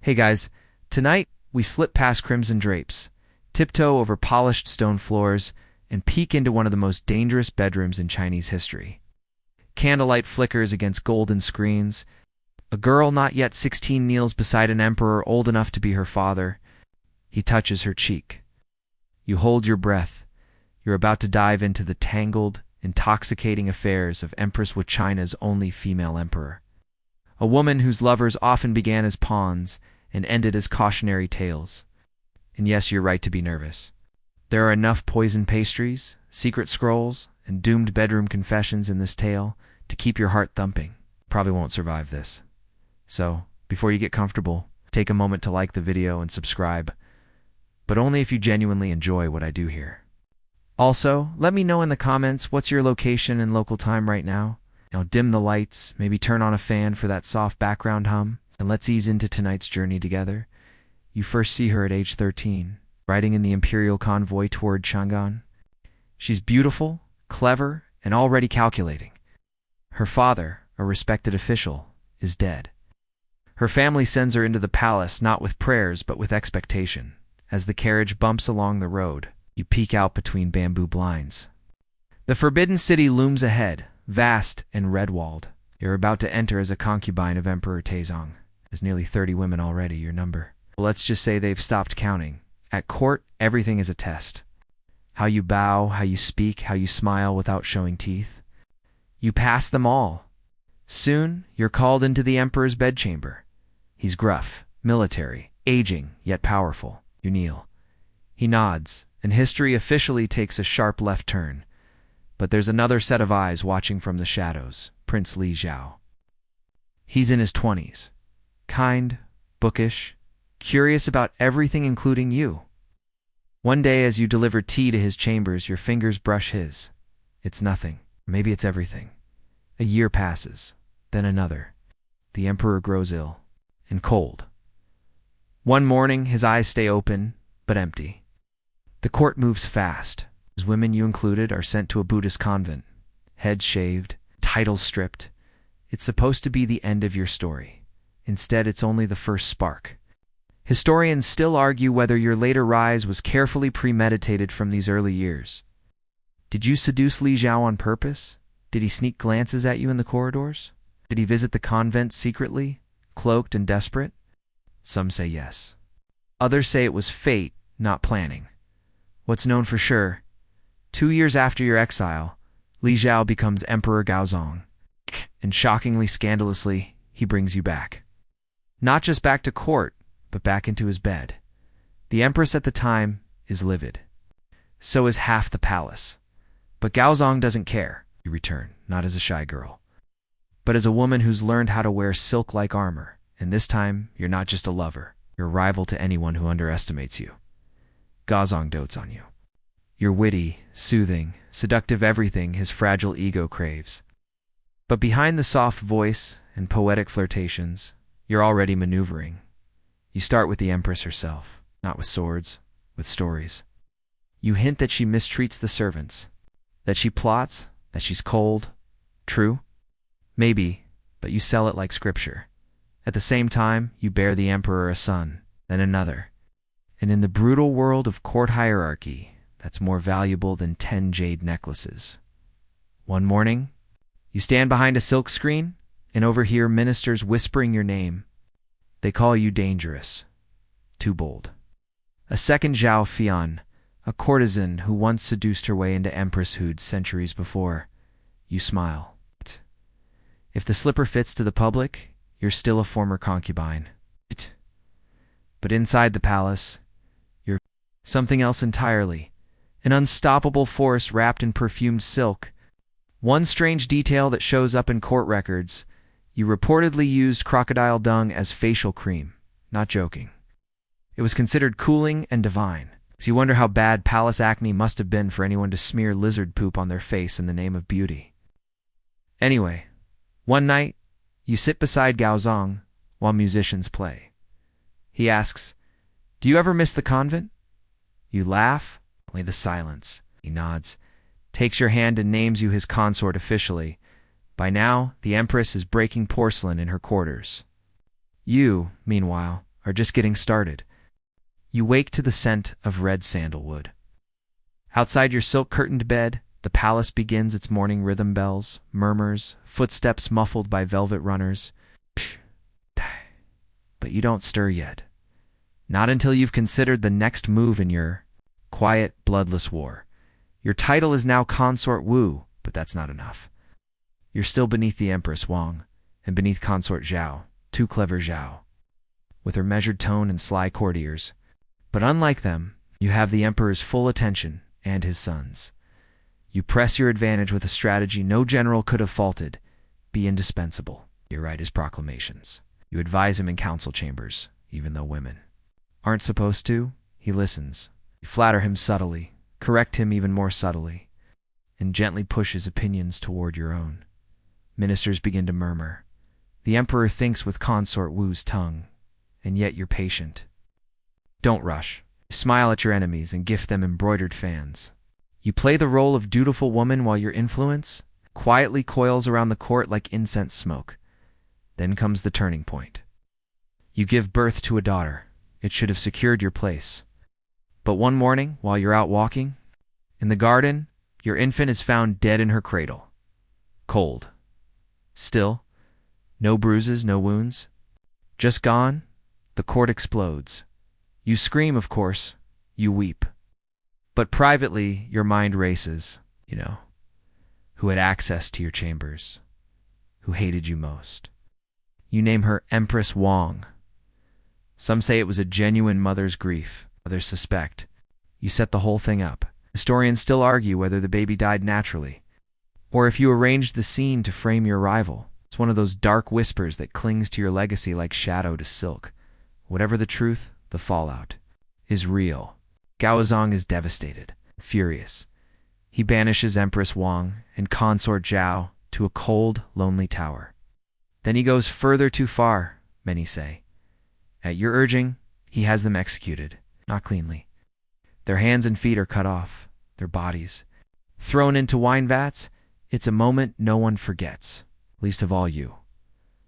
Hey guys, tonight we slip past crimson drapes, tiptoe over polished stone floors, and peek into one of the most dangerous bedrooms in Chinese history. Candlelight flickers against golden screens. A girl not yet 16 kneels beside an emperor old enough to be her father. He touches her cheek. You hold your breath. You're about to dive into the tangled, intoxicating affairs of Empress Wu Zetian's only female emperor. A woman whose lovers often began as pawns and ended as cautionary tales. And yes, you're right to be nervous. There are enough poison pastries, secret scrolls, and doomed bedroom confessions in this tale to keep your heart thumping. Probably won't survive this. So, before you get comfortable, take a moment to like the video and subscribe, but only if you genuinely enjoy what I do here. Also, let me know in the comments what's your location and local time right now. Now dim the lights, maybe turn on a fan for that soft background hum, and let's ease into tonight's journey together. You first see her at age 13, riding in the imperial convoy toward Chang'an. She's beautiful, clever, and already calculating. Her father, a respected official, is dead. Her family sends her into the palace not with prayers but with expectation. As the carriage bumps along the road, you peek out between bamboo blinds. The forbidden city looms ahead, vast and red-walled. You're about to enter as a concubine of Emperor Taizong. There's nearly 30 women already, your number. Well, let's just say they've stopped counting. At court, everything is a test. How you bow, how you speak, how you smile without showing teeth. You pass them all. Soon, you're called into the emperor's bedchamber. He's gruff, military, aging, yet powerful. You kneel. He nods, and history officially takes a sharp left turn. But there's another set of eyes watching from the shadows, Prince Li Zhao. He's in his 20s. Kind, bookish, curious about everything including you. One day as you deliver tea to his chambers, your fingers brush his. It's nothing. Maybe it's everything. A year passes, then another. The emperor grows ill and cold. One morning, his eyes stay open, but empty. The court moves fast. As women, you included, are sent to a Buddhist convent. Heads shaved, titles stripped. It's supposed to be the end of your story. Instead, it's only the first spark. Historians still argue whether your later rise was carefully premeditated from these early years. Did you seduce Li Zhao on purpose? Did he sneak glances at you in the corridors? Did he visit the convent secretly, cloaked and desperate? Some say yes. Others say it was fate, not planning. What's known for sure, 2 years after your exile, Li Zhao becomes Emperor Gaozong, and shockingly, scandalously, he brings you back. Not just back to court, but back into his bed. The empress at the time is livid. So is half the palace. But Gaozong doesn't care. You return, not as a shy girl, but as a woman who's learned how to wear silk-like armor, and this time, you're not just a lover. You're a rival to anyone who underestimates you. Gaozong dotes on you. You're witty, soothing, seductive, everything his fragile ego craves. But behind the soft voice and poetic flirtations, you're already maneuvering. You start with the empress herself, not with swords, with stories. You hint that she mistreats the servants, that she plots, that she's cold. True? Maybe, but you sell it like scripture. At the same time, you bear the emperor a son, then another. And in the brutal world of court hierarchy, that's more valuable than 10 jade necklaces. One morning, you stand behind a silk screen and overhear ministers whispering your name. They call you dangerous, too bold. A second Zhao Fian, a courtesan who once seduced her way into empresshood centuries before. You smile. If the slipper fits to the public, you're still a former concubine. But inside the palace, you're something else entirely. An unstoppable force wrapped in perfumed silk. One strange detail that shows up in court records: you reportedly used crocodile dung as facial cream. Not joking. It was considered cooling and divine. So you wonder how bad palace acne must have been for anyone to smear lizard poop on their face in the name of beauty. Anyway, one night, you sit beside Gaozong while musicians play. He asks, "Do you ever miss the convent?" You laugh, only the silence. He nods, takes your hand and names you his consort officially. By now, the empress is breaking porcelain in her quarters. You, meanwhile, are just getting started. You wake to the scent of red sandalwood. Outside your silk-curtained bed, the palace begins its morning rhythm bells, murmurs, footsteps muffled by velvet runners. But you don't stir yet. Not until you've considered the next move in your quiet, bloodless war. Your title is now Consort Wu, but that's not enough. You're still beneath the Empress Wang, and beneath Consort Zhao, too clever Zhao, with her measured tone and sly courtiers. But unlike them, you have the Emperor's full attention and his son's. You press your advantage with a strategy no general could have faulted. Be indispensable. You write his proclamations. You advise him in council chambers, even though women aren't supposed to. He listens. You flatter him subtly, correct him even more subtly, and gently push his opinions toward your own. Ministers begin to murmur. The Emperor thinks with Consort Wu's tongue, and yet you're patient. Don't rush. Smile at your enemies and gift them embroidered fans. You play the role of dutiful woman while your influence quietly coils around the court like incense smoke. Then comes the turning point. You give birth to a daughter. It should have secured your place. But one morning, while you're out walking, in the garden, your infant is found dead in her cradle. Cold. Still. No bruises, no wounds. Just gone. The court explodes. You scream, of course. You weep. But privately, your mind races, who had access to your chambers, who hated you most. You name her Empress Wang. Some say it was a genuine mother's grief. Others suspect. You set the whole thing up. Historians still argue whether the baby died naturally, or if you arranged the scene to frame your rival. It's one of those dark whispers that clings to your legacy like shadow to silk. Whatever the truth, the fallout is real. Gaozong is devastated, furious. He banishes Empress Wang and Consort Zhao to a cold, lonely tower. Then he goes further too far, many say. At your urging, he has them executed, not cleanly. Their hands and feet are cut off, their bodies thrown into wine vats. It's a moment no one forgets, least of all you.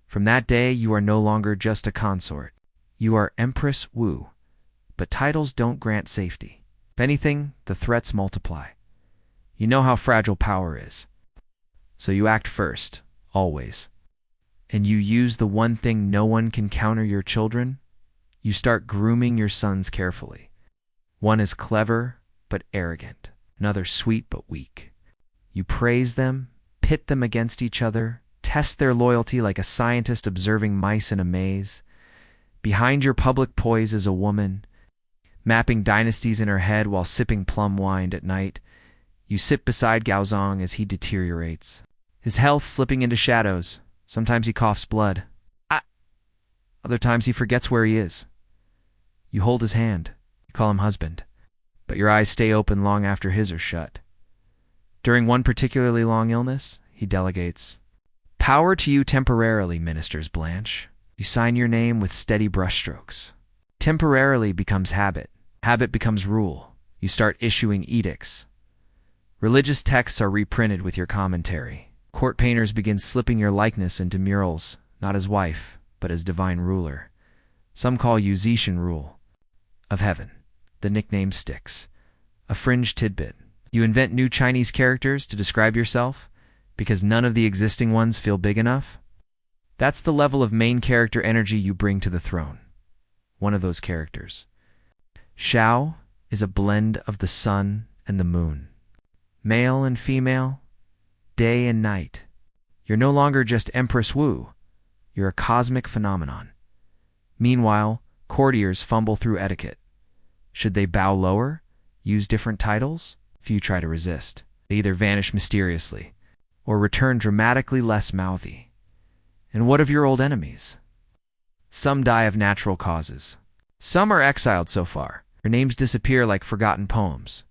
From that day, you are no longer just a consort. You are Empress Wu. But titles don't grant safety. If anything, the threats multiply. You know how fragile power is. So you act first, always. And you use the one thing no one can counter: your children. You start grooming your sons carefully. One is clever but arrogant, another sweet but weak. You praise them, pit them against each other, test their loyalty like a scientist observing mice in a maze. Behind your public poise is a woman, mapping dynasties in her head while sipping plum wine at night. You sit beside Gaozong as he deteriorates, his health slipping into shadows. Sometimes he coughs blood. Other times he forgets where he is. You hold his hand. You call him husband. But your eyes stay open long after his are shut. During one particularly long illness, he delegates. Power to you temporarily, ministers blanch. You sign your name with steady brushstrokes. Temporarily becomes habit. Habit becomes rule. You start issuing edicts. Religious texts are reprinted with your commentary. Court painters begin slipping your likeness into murals, not as wife, but as divine ruler. Some call you Zetian rule of heaven. The nickname sticks. A fringe tidbit. You invent new Chinese characters to describe yourself because none of the existing ones feel big enough. That's the level of main character energy you bring to the throne. One of those characters, Shao, is a blend of the sun and the moon. Male and female, day and night. You're no longer just Empress Wu. You're a cosmic phenomenon. Meanwhile, courtiers fumble through etiquette. Should they bow lower, use different titles? Few try to resist. They either vanish mysteriously or return dramatically less mouthy. And what of your old enemies? Some die of natural causes. Some are exiled so far. Their names disappear like forgotten poems.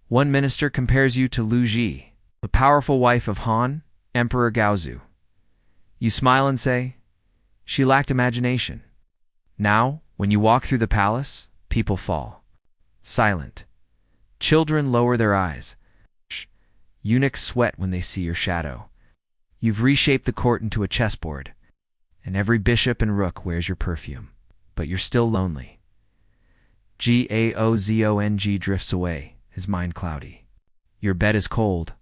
One minister compares you to Lu Ji, the powerful wife of Han, Emperor Gaozu. You smile and say, she lacked imagination. Now, when you walk through the palace, people fall. Silent. Children lower their eyes. Eunuchs sweat when they see your shadow. You've reshaped the court into a chessboard, and every bishop and rook wears your perfume. but you're still lonely. Gaozong drifts away, his mind cloudy. Your bed is cold.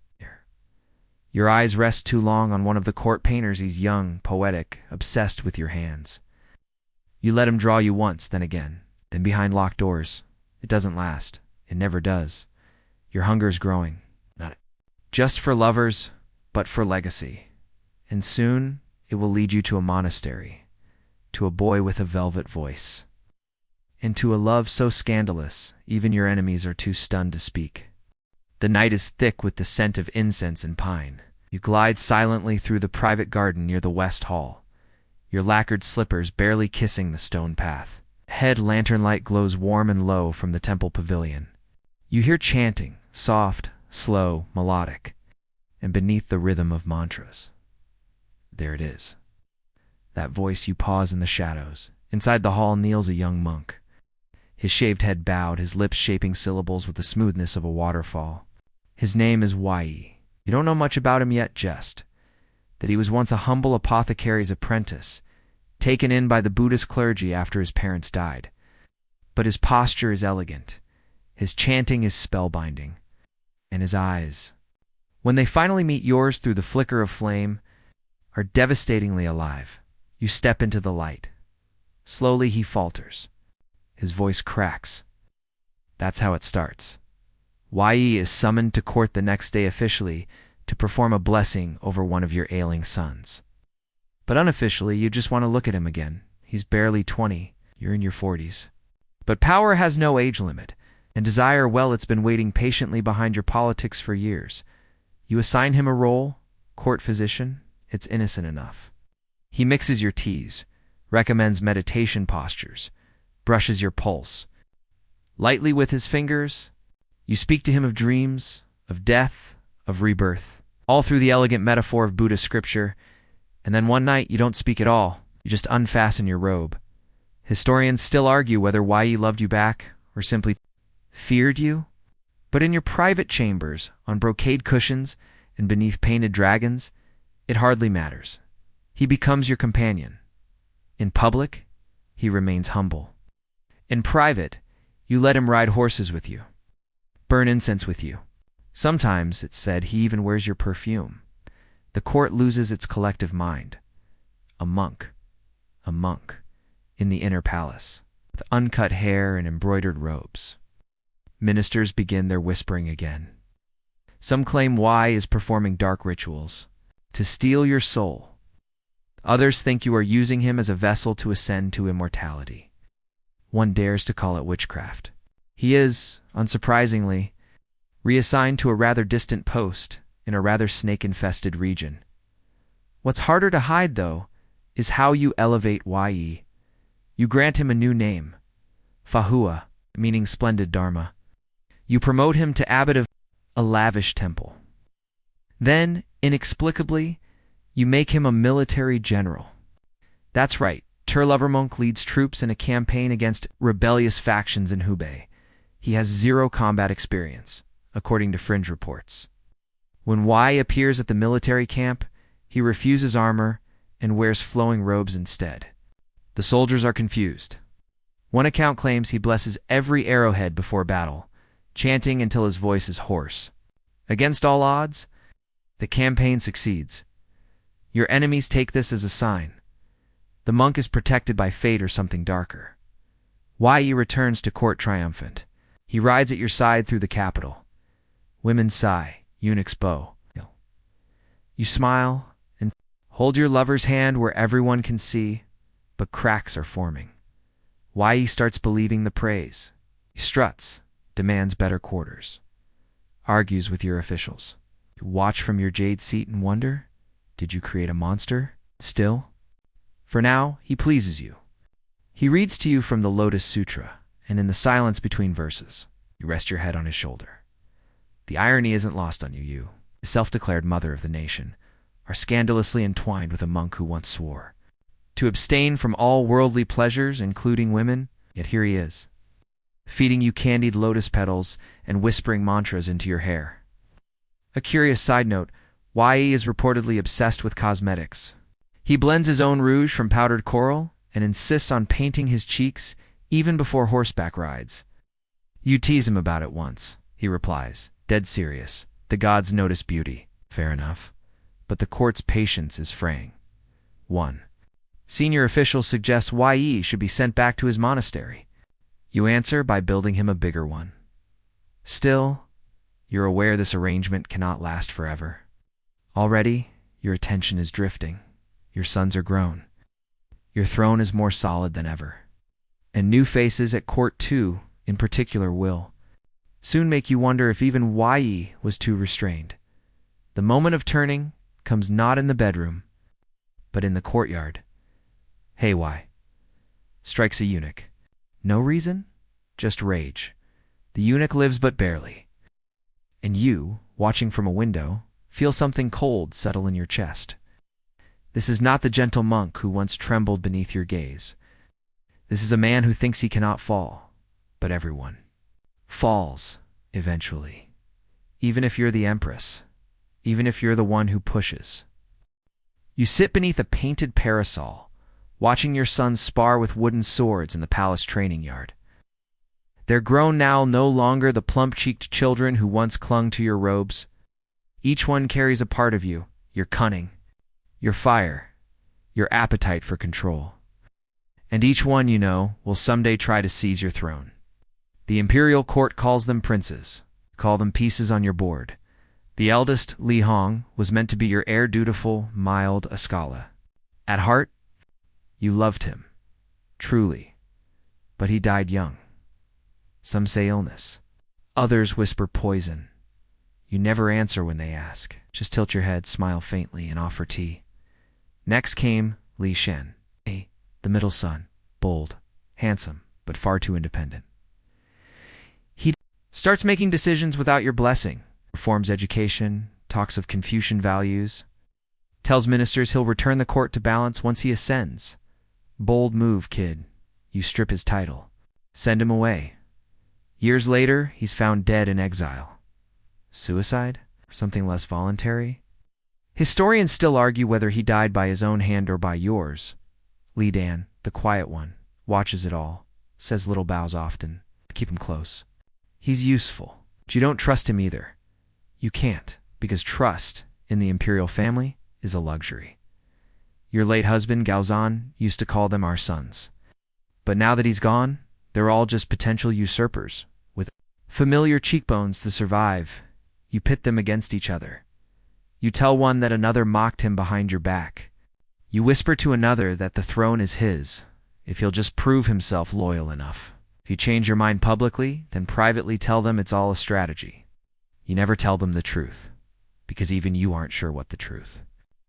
Your eyes rest too long on one of the court painters. He's young, poetic, obsessed with your hands. You let him draw you once, then again, then behind locked doors. It doesn't last. It never does. Your hunger's growing. Not just for lovers, but for legacy. And soon, it will lead you to a monastery, to a boy with a velvet voice, and to a love so scandalous, even your enemies are too stunned to speak. The night is thick with the scent of incense and pine. You glide silently through the private garden near the west hall, your lacquered slippers barely kissing the stone path. Head lantern light glows warm and low from the temple pavilion. You hear chanting, soft, slow, melodic, and beneath the rhythm of mantras. There it is. That voice. You pause in the shadows. Inside the hall kneels a young monk, his shaved head bowed, his lips shaping syllables with the smoothness of a waterfall. His name is Wai. You don't know much about him yet, just that he was once a humble apothecary's apprentice, taken in by the Buddhist clergy after his parents died. But his posture is elegant, his chanting is spellbinding, and his eyes, when they finally meet yours through the flicker of flame, are devastatingly alive. You step into the light. Slowly he falters. His voice cracks. That's how it starts. Wai is summoned to court the next day officially to perform a blessing over one of your ailing sons. But unofficially, you just want to look at him again. He's barely 20. You're in your 40s. But power has no age limit, and desire, well, it's been waiting patiently behind your politics for years. You assign him a role, court physician. It's innocent enough. He mixes your teas, recommends meditation postures, brushes your pulse. Lightly with his fingers, you speak to him of dreams, of death, of rebirth, all through the elegant metaphor of Buddhist scripture. And then one night, you don't speak at all. You just unfasten your robe. Historians still argue whether Wai loved you back or simply feared you. But in your private chambers, on brocade cushions and beneath painted dragons, it hardly matters. He becomes your companion. In public, he remains humble. In private, you let him ride horses with you, burn incense with you. Sometimes, it's said, he even wears your perfume. The court loses its collective mind. A monk, in the inner palace, with uncut hair and embroidered robes. Ministers begin their whispering again. Some claim Wai is performing dark rituals to steal your soul. Others think you are using him as a vessel to ascend to immortality. One dares to call it witchcraft. He is, unsurprisingly, reassigned to a rather distant post in a rather snake-infested region. What's harder to hide, though, is how you elevate Wai. You grant him a new name, Fahua, meaning splendid Dharma. You promote him to abbot of a lavish temple. Then, inexplicably, you make him a military general. That's right, Turlovermonk leads troops in a campaign against rebellious factions in Hubei. He has zero combat experience, according to fringe reports. When Wai appears at the military camp, he refuses armor and wears flowing robes instead. The soldiers are confused. One account claims he blesses every arrowhead before battle, chanting until his voice is hoarse. Against all odds, the campaign succeeds. Your enemies take this as a sign. The monk is protected by fate or something darker. Wai returns to court triumphant. He rides at your side through the capital. Women sigh, eunuchs bow. You smile and hold your lover's hand where everyone can see, but cracks are forming. Wai starts believing the praise. He struts, demands better quarters, argues with your officials. You watch from your jade seat and wonder, did you create a monster? Still? For now, he pleases you. He reads to you from the Lotus Sutra, and in the silence between verses, you rest your head on his shoulder. The irony isn't lost on you. You, the self-declared mother of the nation, are scandalously entwined with a monk who once swore to abstain from all worldly pleasures, including women, yet here he is, feeding you candied lotus petals and whispering mantras into your hair. A curious side note, Wai is reportedly obsessed with cosmetics. He blends his own rouge from powdered coral and insists on painting his cheeks even before horseback rides. You tease him about it once, he replies, dead serious. The gods notice beauty. Fair enough. But the court's patience is fraying. 1. Senior officials suggest Yi should be sent back to his monastery. You answer by building him a bigger one. Still, you're aware this arrangement cannot last forever. Already, your attention is drifting. Your sons are grown. Your throne is more solid than ever. And new faces at court too, in particular, will soon make you wonder if even Yi was too restrained. The moment of turning comes not in the bedroom, but in the courtyard. Hey, why? Strikes a eunuch. No reason, just rage. The eunuch lives but barely. And you, watching from a window, feel something cold settle in your chest. This is not the gentle monk who once trembled beneath your gaze. This is a man who thinks he cannot fall, but everyone falls, eventually. Even if you're the empress, even if you're the one who pushes. You sit beneath a painted parasol, watching your sons spar with wooden swords in the palace training yard. They're grown now, no longer the plump-cheeked children who once clung to your robes. Each one carries a part of you, your cunning, your fire, your appetite for control. And each one, you know, will someday try to seize your throne. The imperial court calls them princes. Call them pieces on your board. The eldest, Li Hong, was meant to be your heir, dutiful, mild Ascala. At heart, you loved him, truly, but he died young. Some say illness. Others whisper poison. You never answer when they ask. Just tilt your head, smile faintly, and offer tea. Next came Li Shen, the middle son, bold, handsome, but far too independent. He starts making decisions without your blessing, reforms education, talks of Confucian values, tells ministers he'll return the court to balance once he ascends. Bold move, kid. You strip his title. Send him away. Years later, he's found dead in exile. Suicide? Or something less voluntary? Historians still argue whether he died by his own hand or by yours. Li Dan, the quiet one, watches it all, says little bows often. Keep him close. He's useful, but you don't trust him either. You can't, because trust, in the imperial family, is a luxury. Your late husband, Gaozan, used to call them our sons. But now that he's gone, they're all just potential usurpers, with familiar cheekbones to survive. You pit them against each other. You tell one that another mocked him behind your back. You whisper to another that the throne is his, if he'll just prove himself loyal enough. If you change your mind publicly, then privately tell them it's all a strategy. You never tell them the truth, because even you aren't sure what the truth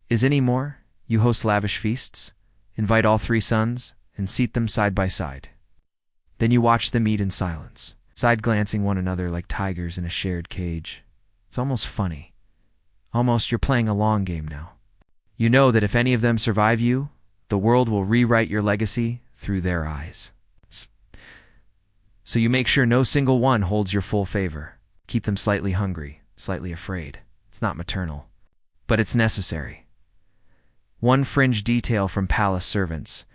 is anymore. You host lavish feasts, invite all 3 sons, and seat them side by side. Then you watch them eat in silence, side-glancing one another like tigers in a shared cage. It's almost funny. Almost you're playing a long game now. You know that if any of them survive you, the world will rewrite your legacy through their eyes. So you make sure no single one holds your full favor. Keep them slightly hungry, slightly afraid. It's not maternal, but it's necessary. One fringe detail from palace servants.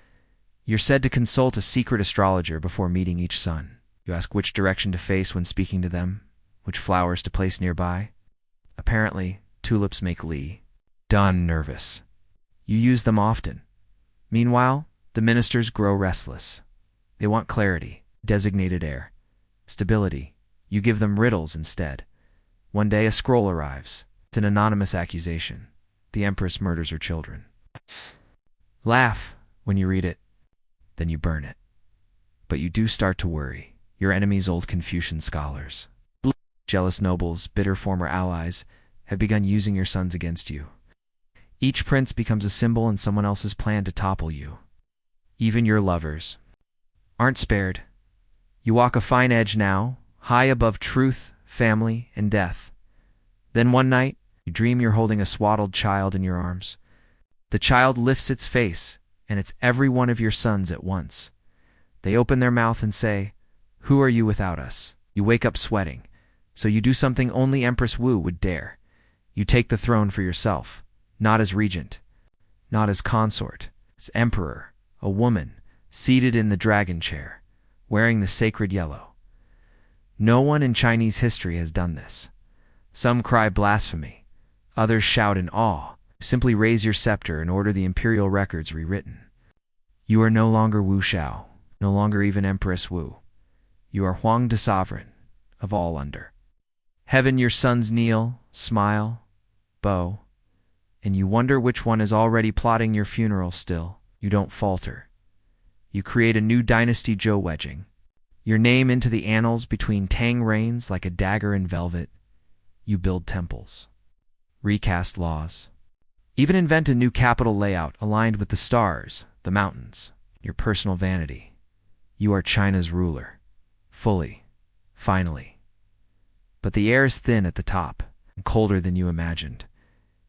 You're said to consult a secret astrologer before meeting each son. You ask which direction to face when speaking to them, which flowers to place nearby. Apparently, tulips make Li Dan nervous. You use them often. Meanwhile, the ministers grow restless. They want clarity, designated heir, stability. You give them riddles instead. One day a scroll arrives. It's an anonymous accusation. The empress murders her children. Laugh when you read it, then you burn it. But you do start to worry. Your enemies, old Confucian scholars, jealous nobles, bitter former allies, have begun using your sons against you. Each prince becomes a symbol in someone else's plan to topple you. Even your lovers aren't spared. You walk a fine edge now, high above truth, family, and death. Then one night, you dream you're holding a swaddled child in your arms. The child lifts its face, and it's every one of your sons at once. They open their mouth and say, "Who are you without us?" You wake up sweating, so you do something only Empress Wu would dare. You take the throne for yourself, not as regent, not as consort, as emperor, a woman, seated in the dragon chair, wearing the sacred yellow. No one in Chinese history has done this. Some cry blasphemy. Others shout in awe. Simply raise your scepter and order the imperial records rewritten. You are no longer Wu Shao, no longer even Empress Wu. You are Huang de Sovereign, of all under heaven. Your sons kneel, smile, bow, and you wonder which one is already plotting your funeral still. You don't falter. You create a new dynasty Zhou wedging your name into the annals between Tang reigns like a dagger in velvet. You build temples, recast laws, even invent a new capital layout aligned with the stars, the mountains, your personal vanity. You are China's ruler, fully, finally. But the air is thin at the top and colder than you imagined.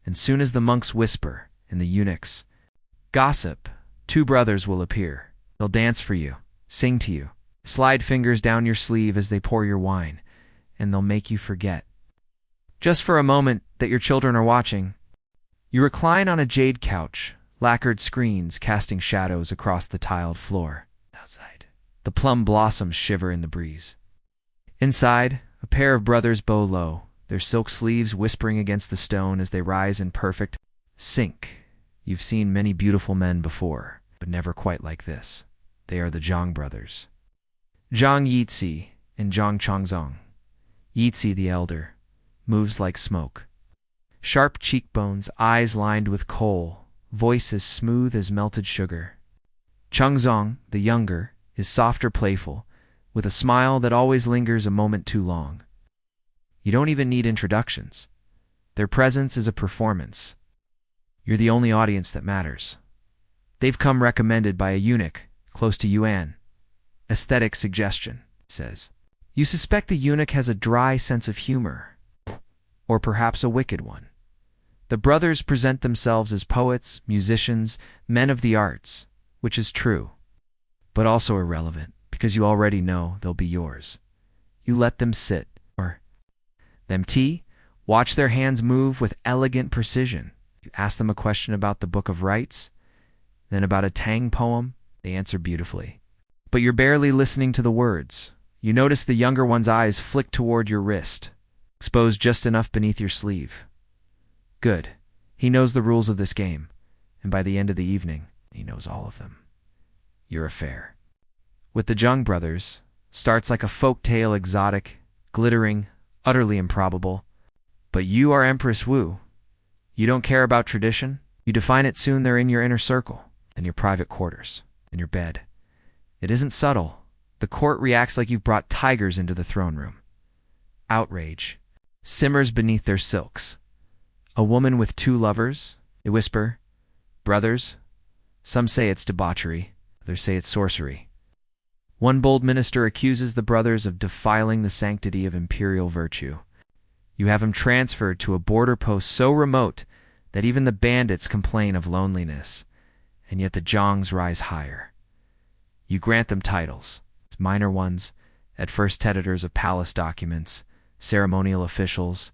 And soon as the monks whisper and the eunuchs gossip, two brothers will appear. They'll dance for you, sing to you, slide fingers down your sleeve as they pour your wine, and they'll make you forget, just for a moment, that your children are watching. You recline on a jade couch, lacquered screens casting shadows across the tiled floor. Outside, the plum blossoms shiver in the breeze. Inside, a pair of brothers bow low, their silk sleeves whispering against the stone as they rise in perfect sync. You've seen many beautiful men before, but never quite like this. They are the Zhang brothers. Zhang Yizi and Zhang Chongzong. Yizi the elder moves like smoke. Sharp cheekbones, eyes lined with kohl, voice as smooth as melted sugar. Chongzong, the younger, is softer, playful, with a smile that always lingers a moment too long. You don't even need introductions. Their presence is a performance. You're the only audience that matters. They've come recommended by a eunuch close to Yuan. Aesthetic suggestion, says. You suspect the eunuch has a dry sense of humor, or perhaps a wicked one. The brothers present themselves as poets, musicians, men of the arts, which is true, but also irrelevant, because you already know they'll be yours. You let them sit, or them tea, watch their hands move with elegant precision. You ask them a question about the Book of Rites, then about a Tang poem. They answer beautifully. But you're barely listening to the words. You notice the younger one's eyes flick toward your wrist, exposed just enough beneath your sleeve. Good. He knows the rules of this game, and by the end of the evening, he knows all of them. Your affair with the Zhang brothers starts like a folk tale, exotic, glittering, utterly improbable. But you are Empress Wu. You don't care about tradition. You define it. Soon they're in your inner circle, in your private quarters, in your bed. It isn't subtle. The court reacts like you've brought tigers into the throne room. Outrage simmers beneath their silks. A woman with two lovers, they whisper, brothers. Some say it's debauchery, others say it's sorcery. One bold minister accuses the brothers of defiling the sanctity of imperial virtue. You have him transferred to a border post so remote that even the bandits complain of loneliness, and yet the Zhangs rise higher. You grant them titles, minor ones, at first editors of palace documents, ceremonial officials,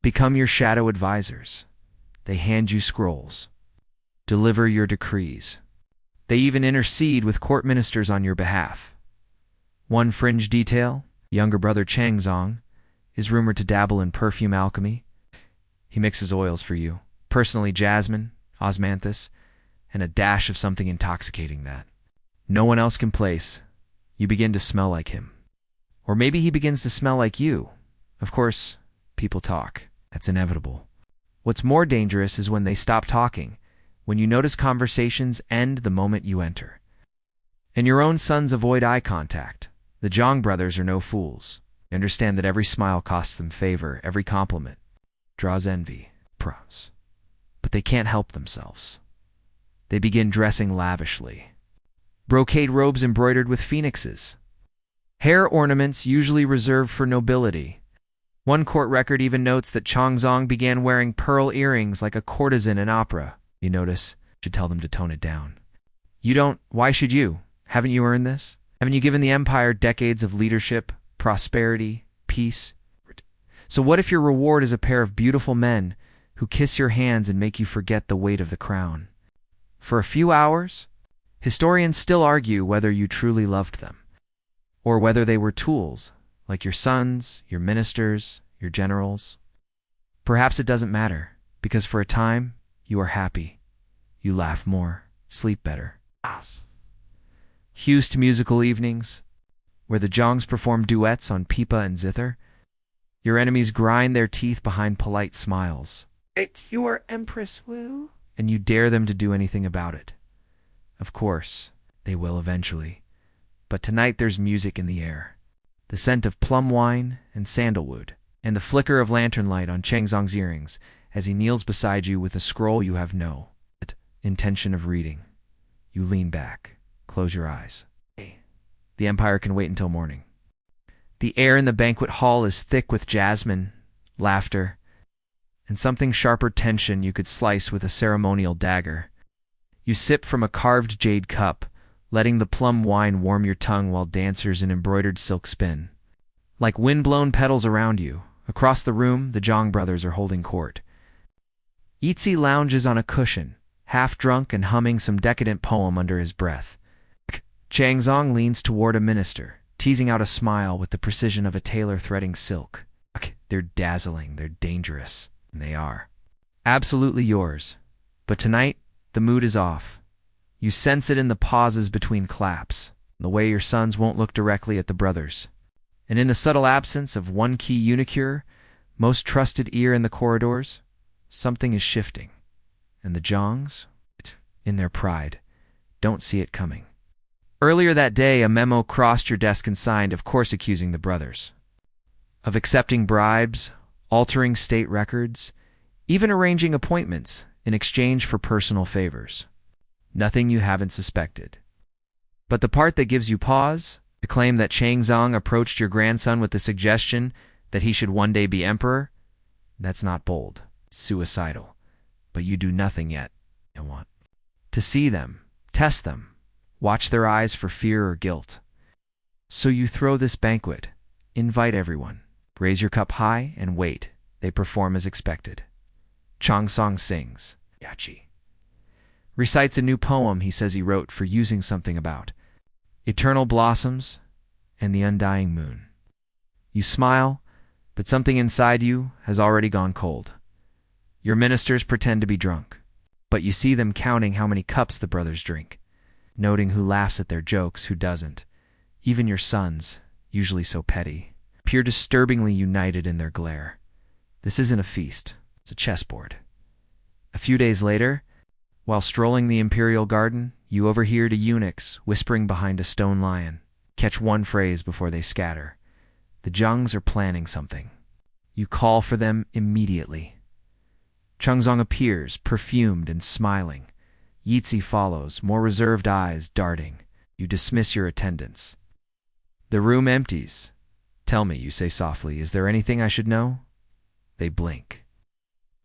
become your shadow advisors. They hand you scrolls, deliver your decrees. They even intercede with court ministers on your behalf. One fringe detail, younger brother Changzong, is rumored to dabble in perfume alchemy. He mixes oils for you, personally jasmine, osmanthus, and a dash of something intoxicating that no one else can place. You begin to smell like him. Or maybe he begins to smell like you. Of course, people talk. That's inevitable. What's more dangerous is when they stop talking, when you notice conversations end the moment you enter. And your own sons avoid eye contact. The Zhang brothers are no fools. They understand that every smile costs them favor, every compliment draws envy, pros. But they can't help themselves. They begin dressing lavishly. Brocade robes embroidered with phoenixes. Hair ornaments usually reserved for nobility. One court record even notes that Chongzong began wearing pearl earrings like a courtesan in opera. You notice, should tell them to tone it down. You don't. Why should you? Haven't you earned this? Haven't you given the empire decades of leadership, prosperity, peace? So what if your reward is a pair of beautiful men who kiss your hands and make you forget the weight of the crown? For a few hours? Historians still argue whether you truly loved them, or whether they were tools, like your sons, your ministers, your generals. Perhaps it doesn't matter, because for a time, you are happy. You laugh more, sleep better. Hews to musical evenings, where the Zhongs perform duets on pipa and zither. Your enemies grind their teeth behind polite smiles. It's your Empress Wu. And you dare them to do anything about it. Of course, they will eventually. But tonight there's music in the air. The scent of plum wine and sandalwood, and the flicker of lantern light on Changzong's earrings as he kneels beside you with a scroll you have no intention of reading. You lean back, close your eyes. The Empire can wait until morning. The air in the banquet hall is thick with jasmine, laughter, and something sharper tension you could slice with a ceremonial dagger. You sip from a carved jade cup, letting the plum wine warm your tongue while dancers in embroidered silk spin. Like wind-blown petals around you, across the room, the Zhang brothers are holding court. Yizi lounges on a cushion, half drunk and humming some decadent poem under his breath. Changzong leans toward a minister, teasing out a smile with the precision of a tailor threading silk. They're dazzling, they're dangerous, and they are. Absolutely yours. But tonight, the mood is off. You sense it in the pauses between claps, the way your sons won't look directly at the brothers. And in the subtle absence of one key unicure, most trusted ear in the corridors, something is shifting. And the Zhongs, in their pride, don't see it coming. Earlier that day, a memo crossed your desk and signed, of course accusing the brothers of accepting bribes, altering state records, even arranging appointments in exchange for personal favors. Nothing you haven't suspected. But the part that gives you pause, the claim that Changzong approached your grandson with the suggestion that he should one day be emperor, that's not bold, it's suicidal. But you do nothing yet. You want to see them, test them, watch their eyes for fear or guilt. So you throw this banquet, invite everyone, raise your cup high and wait. They perform as expected. Changsong sings. Yachi recites a new poem he says he wrote for using something about eternal blossoms and the undying moon. You smile, but something inside you has already gone cold. Your ministers pretend to be drunk, but you see them counting how many cups the brothers drink, noting who laughs at their jokes, who doesn't. Even your sons, usually so petty, appear disturbingly united in their glare. This isn't a feast, it's a chessboard. A few days later, while strolling the imperial garden, you overhear the eunuchs whispering behind a stone lion. Catch one phrase before they scatter. The Zhongs are planning something. You call for them immediately. Changzong appears, perfumed and smiling. Yizi follows, more reserved eyes darting. You dismiss your attendance. The room empties. Tell me, you say softly, is there anything I should know? They blink.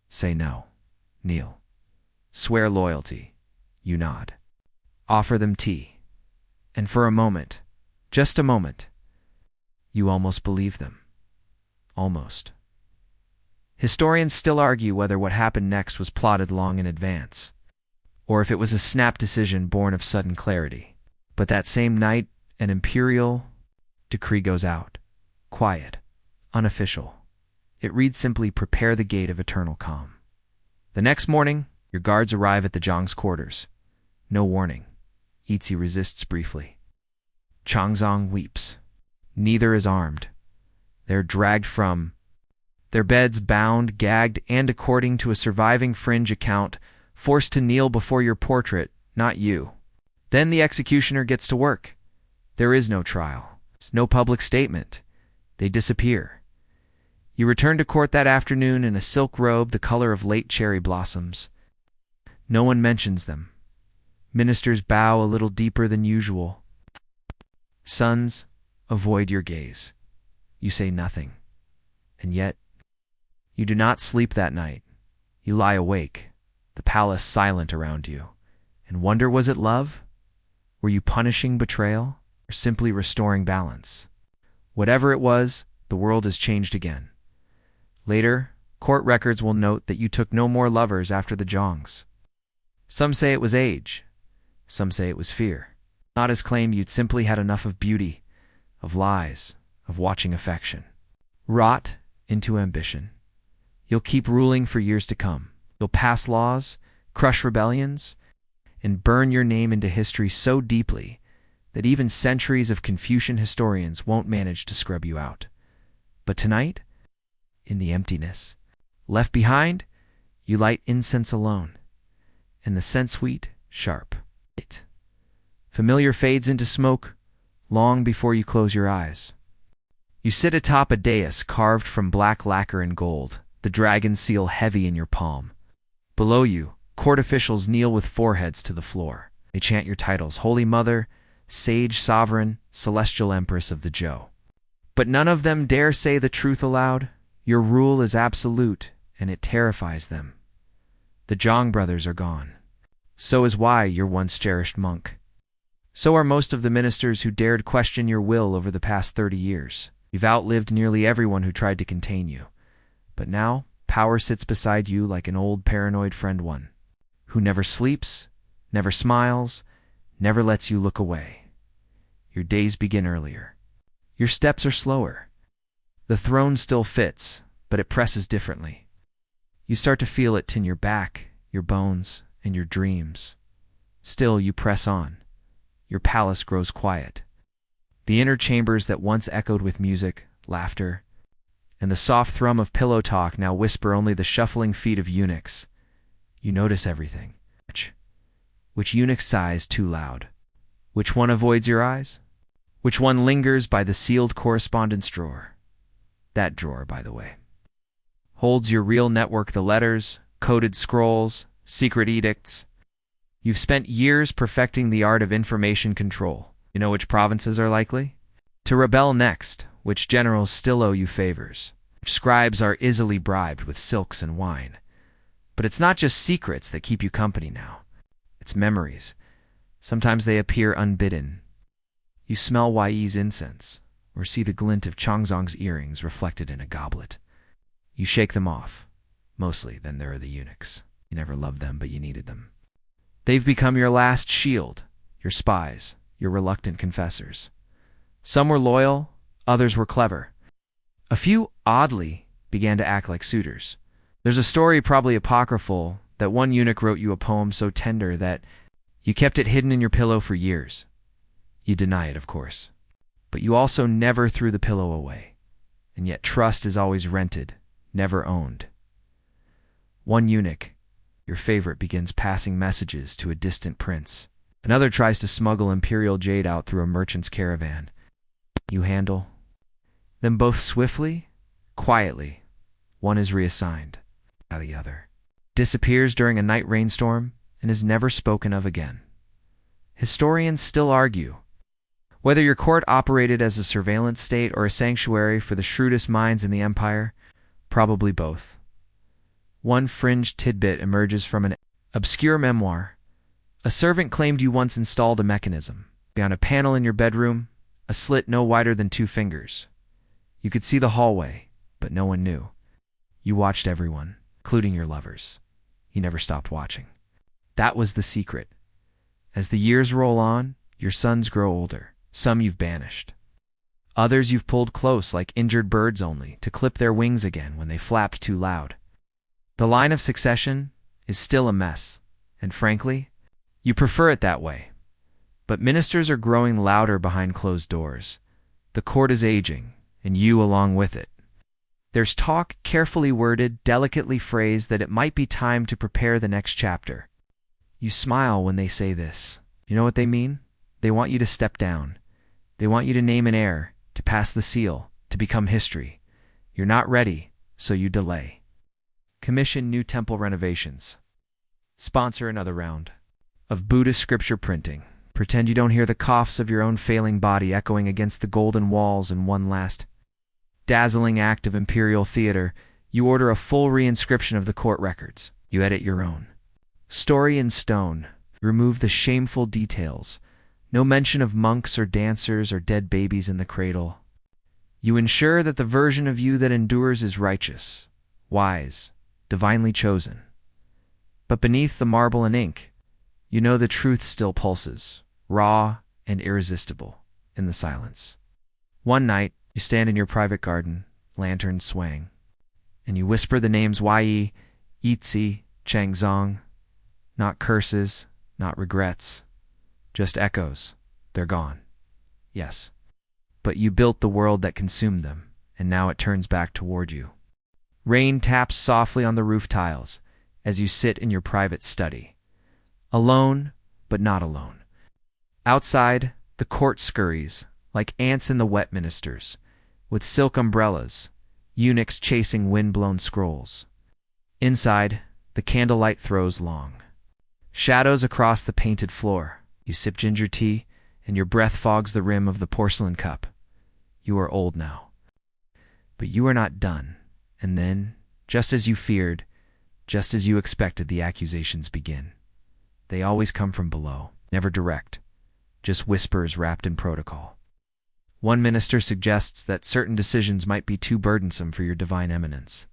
Say no. Kneel. Swear loyalty. You nod. Offer them tea. And for a moment, just a moment, you almost believe them. Almost. Historians still argue whether what happened next was plotted long in advance, or if it was a snap decision born of sudden clarity. But that same night, an imperial decree goes out. Quiet. Unofficial. It reads simply, prepare the gate of eternal calm. The next morning, your guards arrive at the Zhang's quarters. No warning. Yizi resists briefly. Changzong weeps. Neither is armed. They're dragged from their beds, bound, gagged, and according to a surviving fringe account, forced to kneel before your portrait, not you. Then the executioner gets to work. There is no trial. No public statement. They disappear. You return to court that afternoon in a silk robe the color of late cherry blossoms. No one mentions them. Ministers bow a little deeper than usual. Sons avoid your gaze. You say nothing. And yet, you do not sleep that night. You lie awake, the palace silent around you, and wonder, was it love? Were you punishing betrayal, or simply restoring balance? Whatever it was, the world has changed again. Later, court records will note that you took no more lovers after the Zhongs. Some say it was age. Some say it was fear. Not as claim you'd simply had enough of beauty, of lies, of watching affection. Rot into ambition. You'll keep ruling for years to come. You'll pass laws, crush rebellions, and burn your name into history so deeply that even centuries of Confucian historians won't manage to scrub you out. But tonight, in the emptiness, left behind, you light incense alone, and the scent sweet, sharp. Familiar fades into smoke long before you close your eyes. You sit atop a dais carved from black lacquer and gold, the dragon seal heavy in your palm. Below you, court officials kneel with foreheads to the floor. They chant your titles: Holy Mother, Sage Sovereign, Celestial Empress of the Zhou. But none of them dare say the truth aloud. Your rule is absolute, and it terrifies them. The Zhang brothers are gone. So is Wei, your once cherished monk. So are most of the ministers who dared question your will over the past 30 years. You've outlived nearly everyone who tried to contain you. But now, power sits beside you like an old paranoid friend, one who never sleeps, never smiles, never lets you look away. Your days begin earlier. Your steps are slower. The throne still fits, but it presses differently. You start to feel it in your back, your bones, and your dreams. Still, you press on. Your palace grows quiet. The inner chambers that once echoed with music, laughter, and the soft thrum of pillow talk now whisper only the shuffling feet of eunuchs. You notice everything. Which eunuch sighs too loud? Which one avoids your eyes? Which one lingers by the sealed correspondence drawer? That drawer, by the way, holds your real network, the letters, coded scrolls, secret edicts. You've spent years perfecting the art of information control. You know which provinces are likely to rebel next, which generals still owe you favors, which scribes are easily bribed with silks and wine. But it's not just secrets that keep you company now. It's memories. Sometimes they appear unbidden. You smell Wei's incense, or see the glint of Changzong's earrings reflected in a goblet. You shake them off. Mostly, then there are the eunuchs. You never loved them, but you needed them. They've become your last shield, your spies, your reluctant confessors. Some were loyal, others were clever. A few, oddly, began to act like suitors. There's a story, probably apocryphal, that one eunuch wrote you a poem so tender that you kept it hidden in your pillow for years. You deny it, of course. But you also never threw the pillow away. And yet trust is always rented, never owned. One eunuch, your favorite, begins passing messages to a distant prince. Another tries to smuggle imperial jade out through a merchant's caravan. You handle them both swiftly, quietly. One is reassigned. The other disappears during a night rainstorm and is never spoken of again. Historians still argue whether your court operated as a surveillance state or a sanctuary for the shrewdest minds in the empire. Probably both. One fringe tidbit emerges from an obscure memoir. A servant claimed you once installed a mechanism. Beyond a panel in your bedroom, a slit no wider than 2 fingers. You could see the hallway, but no one knew. You watched everyone, including your lovers. You never stopped watching. That was the secret. As the years roll on, your sons grow older. Some you've banished. Others you've pulled close like injured birds only to clip their wings again when they flapped too loud. The line of succession is still a mess, and frankly, you prefer it that way. But ministers are growing louder behind closed doors. The court is aging, and you along with it. There's talk, carefully worded, delicately phrased, that it might be time to prepare the next chapter. You smile when they say this. You know what they mean? They want you to step down. They want you to name an heir, to pass the seal, to become history. You're not ready, so you delay. Commission new temple renovations. Sponsor another round of Buddhist scripture printing. Pretend you don't hear the coughs of your own failing body echoing against the golden walls in one last dazzling act of imperial theater. You order a full reinscription of the court records. You edit your own story in stone. Remove the shameful details. No mention of monks or dancers or dead babies in the cradle. You ensure that the version of you that endures is righteous, wise, divinely chosen. But beneath the marble and ink, You know the truth still pulses, raw and irresistible, in the silence. One night, you stand in your private garden, lanterns swaying, and you whisper the names Yi, Yitzi, Changzong. Not curses, not regrets, just echoes. They're gone. Yes. But you built the world that consumed them, and now it turns back toward you. Rain taps softly on the roof tiles as you sit in your private study. Alone, but not alone. Outside, the court scurries, like ants in the wet ministers, with silk umbrellas, eunuchs chasing wind-blown scrolls. Inside, the candlelight throws long. Shadows across the painted floor. You sip ginger tea, and your breath fogs the rim of the porcelain cup. You are old now. But you are not done. And then, just as you feared, just as you expected, the accusations begin. They always come from below, never direct, just whispers wrapped in protocol. One minister suggests that certain decisions might be too burdensome for your divine eminence.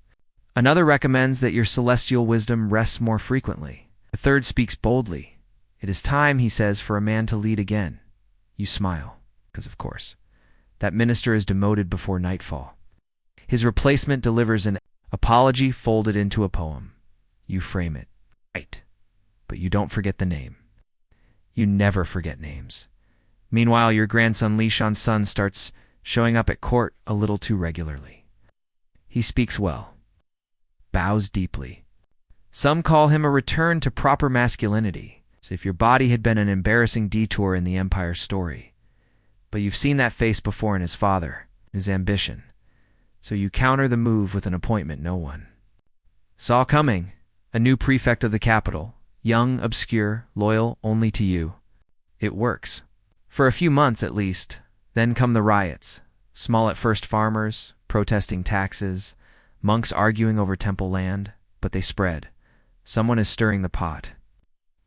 Another recommends that your celestial wisdom rests more frequently. A third speaks boldly. It is time, he says, for a man to lead again. You smile, because of course, that minister is demoted before nightfall. His replacement delivers an apology folded into a poem. You frame it. Right. But you don't forget the name. You never forget names. Meanwhile, your grandson Li Shansun starts showing up at court a little too regularly. He speaks well, bows deeply. Some call him a return to proper masculinity, as if your body had been an embarrassing detour in the empire's story. But you've seen that face before in his father, his ambition. So you counter the move with an appointment no one saw coming, a new prefect of the capital, young, obscure, loyal only to you. It works. For a few months at least. Then come the riots. Small at first farmers, protesting taxes, monks arguing over temple land, but they spread. Someone is stirring the pot.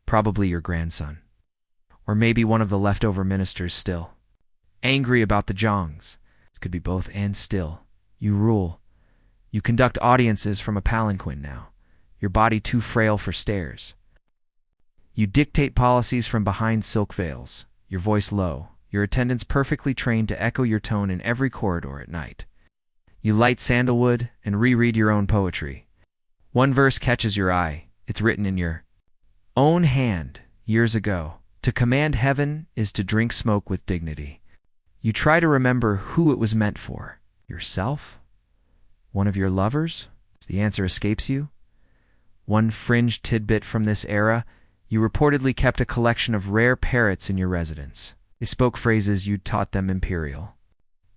Probably your grandson. Or maybe one of the leftover ministers still. Angry about the Zhongs. It could be both and still. You rule. You conduct audiences from a palanquin now. Your body too frail for stairs. You dictate policies from behind silk veils. Your voice low. Your attendants perfectly trained to echo your tone in every corridor at night. You light sandalwood and reread your own poetry. One verse catches your eye. It's written in your own hand years ago. To command heaven is to drink smoke with dignity. You try to remember who it was meant for. Yourself? One of your lovers? The answer escapes you. One fringe tidbit from this era, you reportedly kept a collection of rare parrots in your residence. They spoke phrases you'd taught them imperial.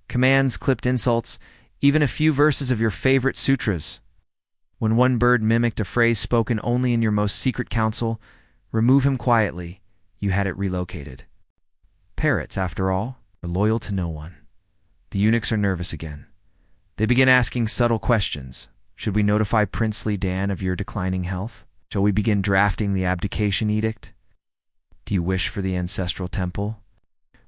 Commands, clipped insults, even a few verses of your favorite sutras. When one bird mimicked a phrase spoken only in your most secret council, remove him quietly, you had it relocated. Parrots, after all, are loyal to no one. The eunuchs are nervous again. They begin asking subtle questions. Should we notify Princely Dan of your declining health? Shall we begin drafting the abdication edict? Do you wish for the ancestral temple?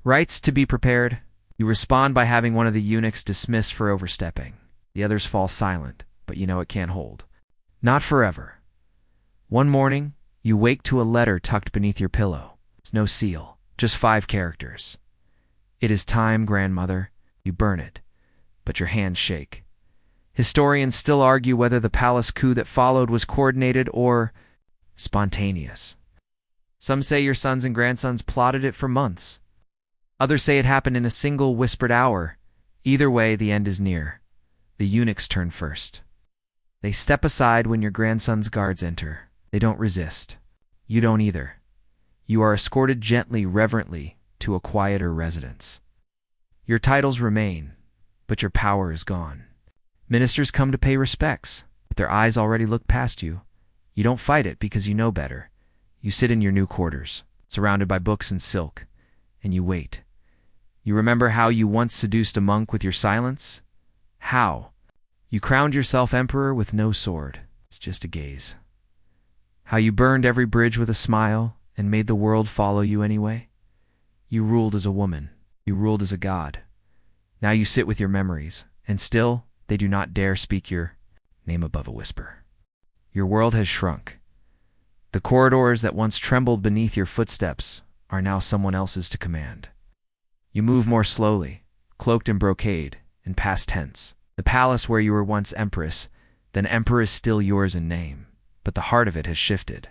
Rites to be prepared. You respond by having one of the eunuchs dismissed for overstepping. The others fall silent, but you know it can't hold. Not forever. One morning, you wake to a letter tucked beneath your pillow. It's no seal, just 5 characters. It is time, grandmother. You burn it, but your hands shake. Historians still argue whether the palace coup that followed was coordinated or spontaneous. Some say your sons and grandsons plotted it for months. Others say it happened in a single whispered hour. Either way, the end is near. The eunuchs turn first. They step aside when your grandson's guards enter. They don't resist. You don't either. You are escorted gently, reverently, to a quieter residence. Your titles remain, but your power is gone. Ministers come to pay respects, but their eyes already look past you. You don't fight it because you know better. You sit in your new quarters, surrounded by books and silk, and you wait. You remember how you once seduced a monk with your silence? How? You crowned yourself emperor with no sword. It's just a gaze. How you burned every bridge with a smile and made the world follow you anyway? You ruled as a woman. You ruled as a god. Now you sit with your memories, and still they do not dare speak your name above a whisper. Your world has shrunk. The corridors that once trembled beneath your footsteps are now someone else's to command. You move more slowly, cloaked in brocade, in past tense. The palace where you were once empress, then emperor, is still yours in name, but the heart of it has shifted.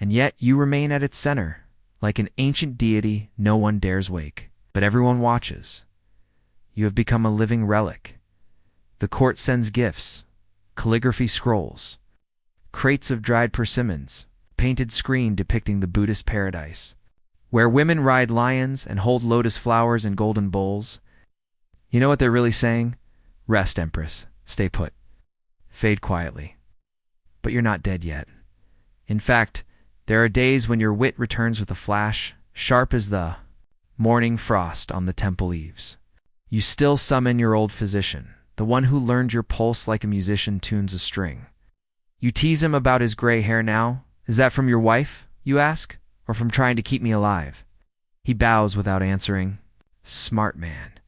And yet you remain at its center, like an ancient deity no one dares wake, but everyone watches. You have become a living relic. The court sends gifts, calligraphy scrolls, crates of dried persimmons, painted screen depicting the Buddhist paradise, where women ride lions and hold lotus flowers in golden bowls. You know what they're really saying? Rest, Empress. Stay put. Fade quietly. But you're not dead yet. In fact, there are days when your wit returns with a flash, sharp as the morning frost on the temple eaves. You still summon your old physician, the one who learned your pulse like a musician tunes a string. You tease him about his gray hair now. Is that from your wife, you ask, or from trying to keep me alive? He bows without answering. Smart man.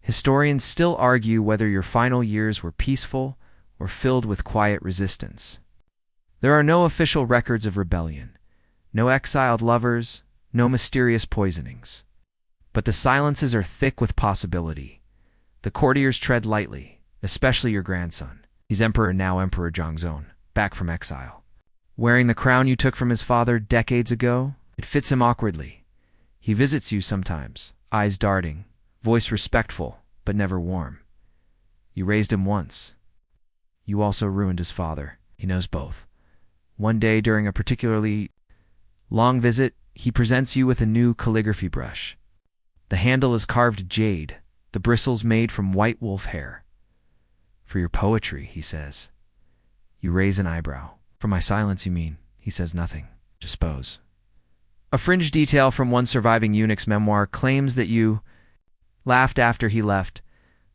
Historians still argue whether your final years were peaceful or filled with quiet resistance. There are no official records of rebellion, no exiled lovers, no mysterious poisonings. But the silences are thick with possibility. The courtiers tread lightly, especially your grandson. He's Emperor, now Emperor Zhongzong, back from exile. Wearing the crown you took from his father decades ago, it fits him awkwardly. He visits you sometimes, eyes darting, voice respectful, but never warm. You raised him once. You also ruined his father. He knows both. One day during a particularly long visit, he presents you with a new calligraphy brush. The handle is carved jade, the bristles made from white wolf hair. For your poetry, he says. You raise an eyebrow. For my silence, you mean? He says nothing. Just pose. A fringe detail from one surviving eunuch's memoir claims that you laughed after he left,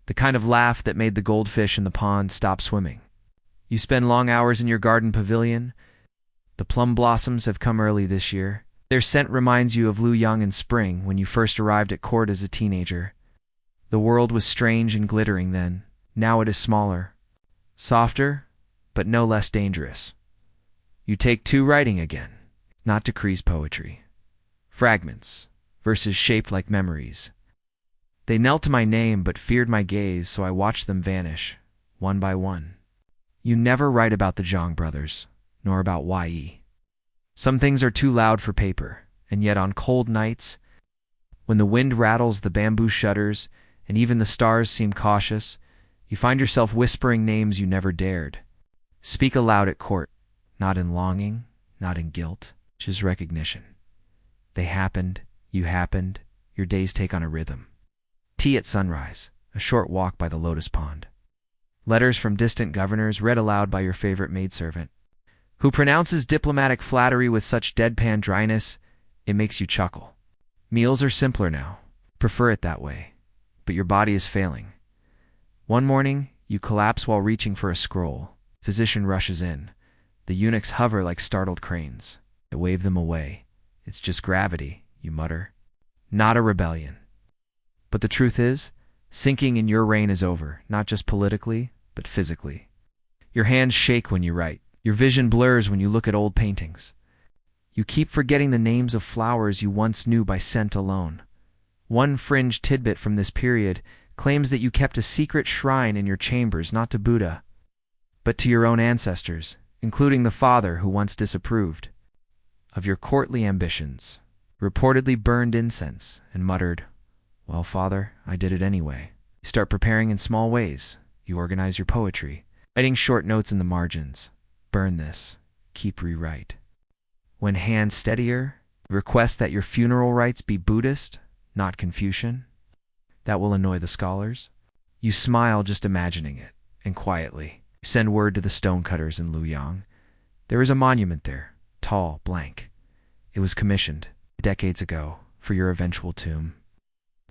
the kind of laugh that made the goldfish in the pond stop swimming. You spend long hours in your garden pavilion. The plum blossoms have come early this year. Their scent reminds you of Lu Yang in spring when you first arrived at court as a teenager. The world was strange and glittering then. Now it is smaller, softer, but no less dangerous. You take to writing again, not decrees poetry. Fragments, verses shaped like memories. They knelt to my name but feared my gaze, so I watched them vanish, one by one. You never write about the Zhang brothers, nor about Yi. Some things are too loud for paper, and yet on cold nights, when the wind rattles the bamboo shutters and even the stars seem cautious, you find yourself whispering names you never dared. Speak aloud at court, not in longing, not in guilt, just recognition. They happened, you happened, your days take on a rhythm. Tea at sunrise, a short walk by the lotus pond. Letters from distant governors read aloud by your favorite maidservant, who pronounces diplomatic flattery with such deadpan dryness, it makes you chuckle. Meals are simpler now, prefer it that way, but your body is failing. One morning, you collapse while reaching for a scroll. Physician rushes in. The eunuchs hover like startled cranes. I wave them away. It's just gravity, you mutter. Not a rebellion. But the truth is, sinking in your reign is over, not just politically, but physically. Your hands shake when you write. Your vision blurs when you look at old paintings. You keep forgetting the names of flowers you once knew by scent alone. One fringe tidbit from this period claims that you kept a secret shrine in your chambers, not to Buddha, but to your own ancestors, including the father who once disapproved of your courtly ambitions, reportedly burned incense, and muttered, "Well, father, I did it anyway." You start preparing in small ways. You organize your poetry, writing short notes in the margins. Burn this. Keep rewrite. When hands steadier, request that your funeral rites be Buddhist, not Confucian. That will annoy the scholars. You smile just imagining it, and quietly, you send word to the stonecutters in Luoyang. There is a monument there, tall, blank. It was commissioned, decades ago, for your eventual tomb.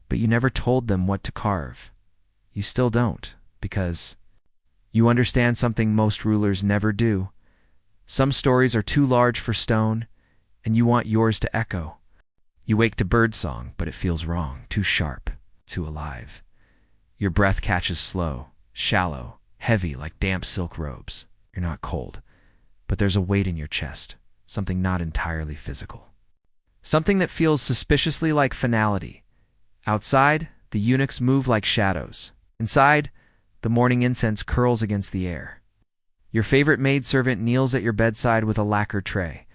But you never told them what to carve. You still don't, because you understand something most rulers never do. Some stories are too large for stone, and you want yours to echo. You wake to birdsong, but it feels wrong, too sharp, too alive. Your breath catches slow, shallow, heavy like damp silk robes. You're not cold, but there's a weight in your chest, something not entirely physical. Something that feels suspiciously like finality. Outside, the eunuchs move like shadows. Inside, the morning incense curls against the air. Your favorite maidservant kneels at your bedside with a lacquer tray.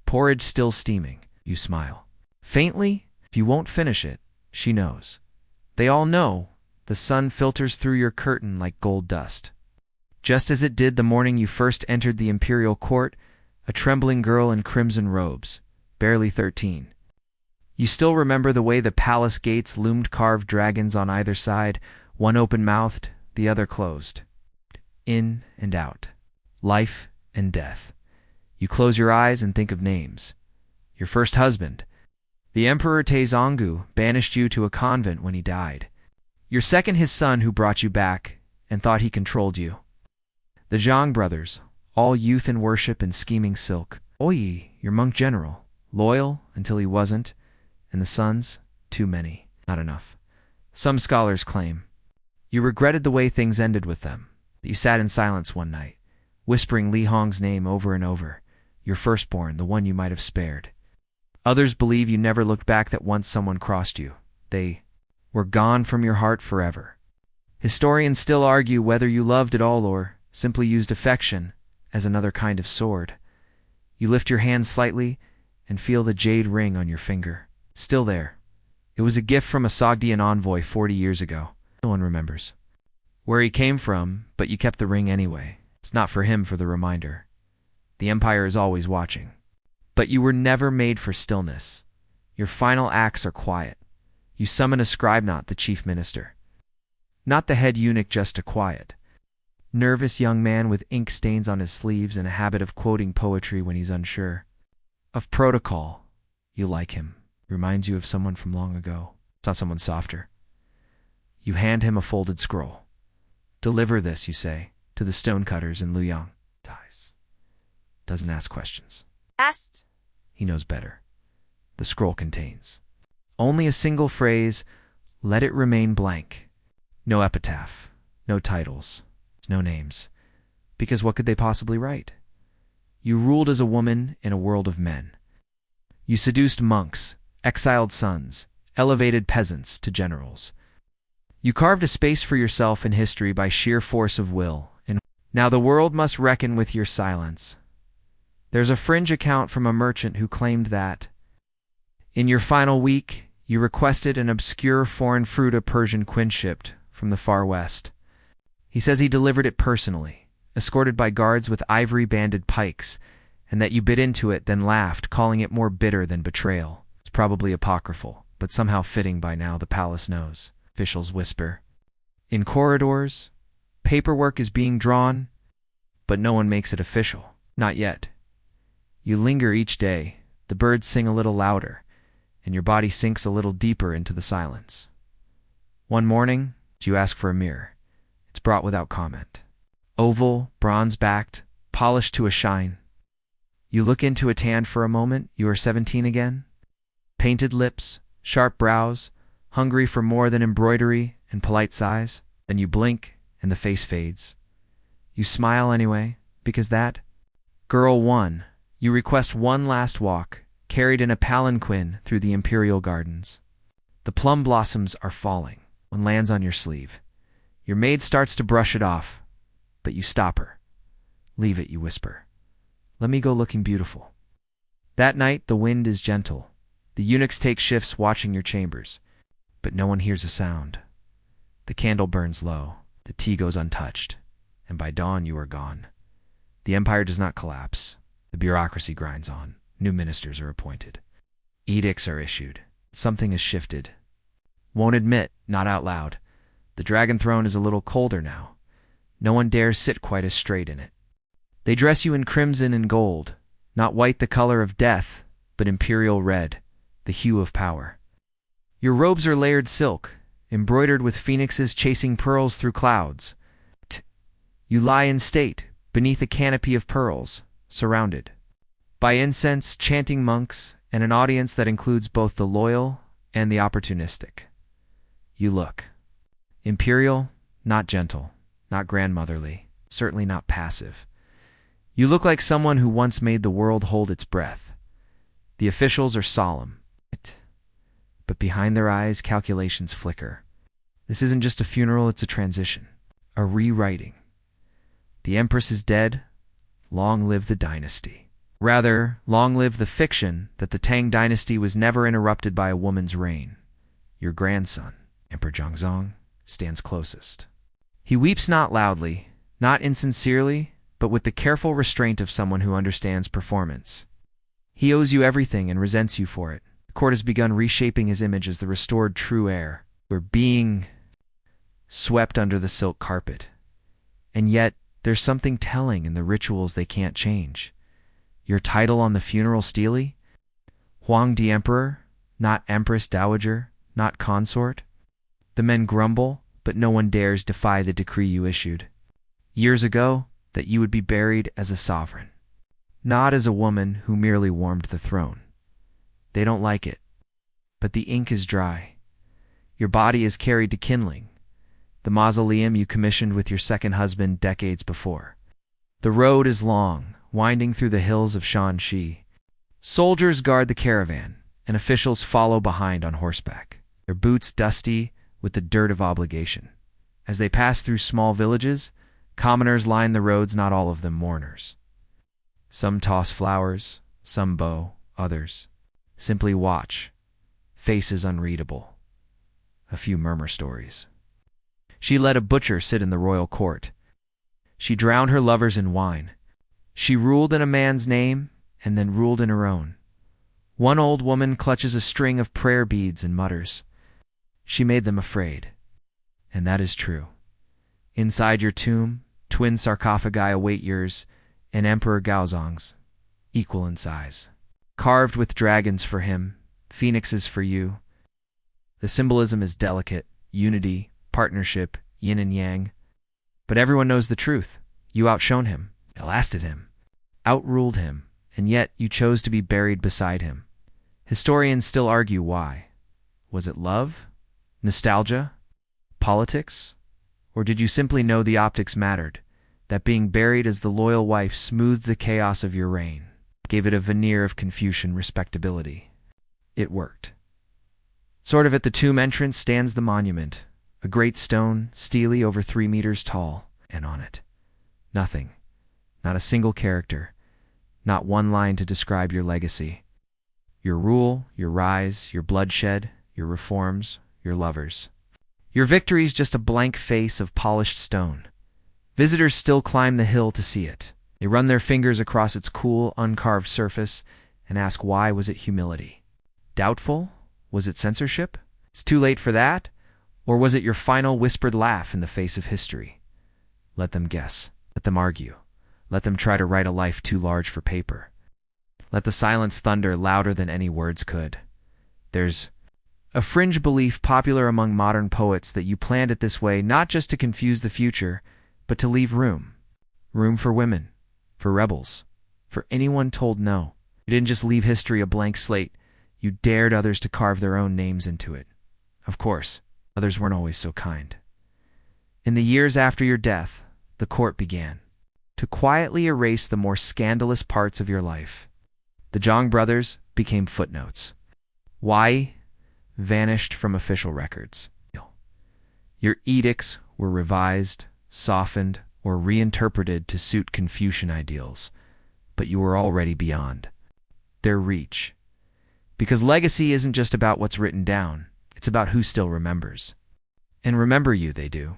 Porridge still steaming. You smile. Faintly, if you won't finish it, she knows. They all know. The sun filters through your curtain like gold dust. Just as it did the morning you first entered the imperial court, a trembling girl in crimson robes, barely 13. You still remember the way the palace gates loomed carved dragons on either side, one open-mouthed, the other closed. In and out. Life and death. You close your eyes and think of names. Your first husband. The Emperor Taizonggu banished you to a convent when he died. Your second, his son, who brought you back and thought he controlled you. The Zhang brothers, all youth and worship and scheming silk. Oyi, your monk general, loyal until he wasn't, and the sons, too many, not enough. Some scholars claim you regretted the way things ended with them, that you sat in silence one night, whispering Li Hong's name over and over, your firstborn, the one you might have spared. Others believe you never looked back, that once someone crossed you, they were gone from your heart forever. Historians still argue whether you loved at all or simply used affection as another kind of sword. You lift your hand slightly and feel the jade ring on your finger. Still there. It was a gift from a Sogdian envoy 40 years ago. No one remembers where he came from, but you kept the ring anyway. It's not for him, for the reminder. The Empire is always watching. But you were never made for stillness. Your final acts are quiet. You summon a scribe, the chief minister. Not the head eunuch, just a quiet, nervous young man with ink stains on his sleeves and a habit of quoting poetry when he's unsure of protocol. You like him. Reminds you of someone from long ago. It's not someone softer. You hand him a folded scroll. Deliver this, you say, to the stonecutters in Luoyang. Dies. Doesn't ask questions. Asked. He knows better. The scroll contains only a single phrase, let it remain blank. No epitaph, no titles, no names. Because what could they possibly write? You ruled as a woman in a world of men. You seduced monks, exiled sons, elevated peasants to generals. You carved a space for yourself in history by sheer force of will, and now the world must reckon with your silence. There's a fringe account from a merchant who claimed that in your final week, you requested an obscure foreign fruit a Persian queen shipped from the far west. He says he delivered it personally, escorted by guards with ivory-banded pikes, and that you bit into it, then laughed, calling it more bitter than betrayal. It's probably apocryphal, but somehow fitting by now, the palace knows. Officials whisper. In corridors, paperwork is being drawn, but no one makes it official. Not yet. You linger each day, the birds sing a little louder, and your body sinks a little deeper into the silence. One morning, you ask for a mirror. It's brought without comment. Oval, bronze-backed, polished to a shine. You look into it, and for a moment, you are 17 again. Painted lips, sharp brows, hungry for more than embroidery and polite sighs. Then you blink, and the face fades. You smile anyway, because that girl won. You request one last walk, carried in a palanquin through the imperial gardens. The plum blossoms are falling. One lands on your sleeve. Your maid starts to brush it off, but you stop her. Leave it, you whisper. Let me go looking beautiful. That night, the wind is gentle. The eunuchs take shifts watching your chambers, but no one hears a sound. The candle burns low. The tea goes untouched, and by dawn you are gone. The empire does not collapse. The bureaucracy grinds on. New ministers are appointed. Edicts are issued. Something has shifted. Won't admit, not out loud. The dragon throne is a little colder now. No one dares sit quite as straight in it. They dress you in crimson and gold, not white the color of death, but imperial red, the hue of power. Your robes are layered silk, embroidered with phoenixes chasing pearls through clouds. You lie in state, beneath a canopy of pearls, surrounded by incense, chanting monks, and an audience that includes both the loyal and the opportunistic. You look. Imperial, not gentle, not grandmotherly, certainly not passive. You look like someone who once made the world hold its breath. The officials are solemn, but behind their eyes, calculations flicker. This isn't just a funeral, it's a transition, a rewriting. The Empress is dead. Long live the dynasty. Rather, long live the fiction that the Tang Dynasty was never interrupted by a woman's reign. Your grandson, Emperor Zhongzong, stands closest. He weeps not loudly, not insincerely, but with the careful restraint of someone who understands performance. He owes you everything and resents you for it. The court has begun reshaping his image as the restored true heir. We're being swept under the silk carpet. And yet, there's something telling in the rituals they can't change. Your title on the funeral stele? Huang the Emperor, not Empress Dowager, not consort. The men grumble, but no one dares defy the decree you issued years ago, that you would be buried as a sovereign, not as a woman who merely warmed the throne. They don't like it, but the ink is dry. Your body is carried to kindling, the mausoleum you commissioned with your second husband decades before. The road is long, winding through the hills of Shanxi. Soldiers guard the caravan, and officials follow behind on horseback, their boots dusty with the dirt of obligation. As they pass through small villages, commoners line the roads, not all of them mourners. Some toss flowers, some bow, others simply watch, faces unreadable. A few murmur stories. She let a butcher sit in the royal court. She drowned her lovers in wine. She ruled in a man's name and then ruled in her own. One old woman clutches a string of prayer beads and mutters. She made them afraid. And that is true. Inside your tomb, twin sarcophagi await yours and Emperor Gaozong's, equal in size. Carved with dragons for him, phoenixes for you. The symbolism is delicate, unity, partnership, yin and yang. But everyone knows the truth. You outshone him, outlasted him, outruled him, and yet you chose to be buried beside him. Historians still argue why. Was it love? Nostalgia? Politics? Or did you simply know the optics mattered, that being buried as the loyal wife smoothed the chaos of your reign, gave it a veneer of Confucian respectability? It worked. Sort of at the tomb entrance stands the monument, a great stone, steely over 3 meters tall, and on it, nothing, not a single character, not one line to describe your legacy. Your rule, your rise, your bloodshed, your reforms, your lovers. Your victory's just a blank face of polished stone. Visitors still climb the hill to see it. They run their fingers across its cool, uncarved surface and ask, why was it humility? Doubtful? Was it censorship? It's too late for that? Or was it your final whispered laugh in the face of history? Let them guess. Let them argue. Let them try to write a life too large for paper. Let the silence thunder louder than any words could. There's a fringe belief popular among modern poets that you planned it this way not just to confuse the future, but to leave room. Room for women, for rebels, for anyone told no. You didn't just leave history a blank slate, you dared others to carve their own names into it. Of course, others weren't always so kind. In the years after your death, the court began to quietly erase the more scandalous parts of your life. The Zhang brothers became footnotes. Why? Vanished from official records. Your edicts were revised, softened, or reinterpreted to suit Confucian ideals, but you were already beyond their reach. Because legacy isn't just about what's written down, it's about who still remembers. And remember you, they do.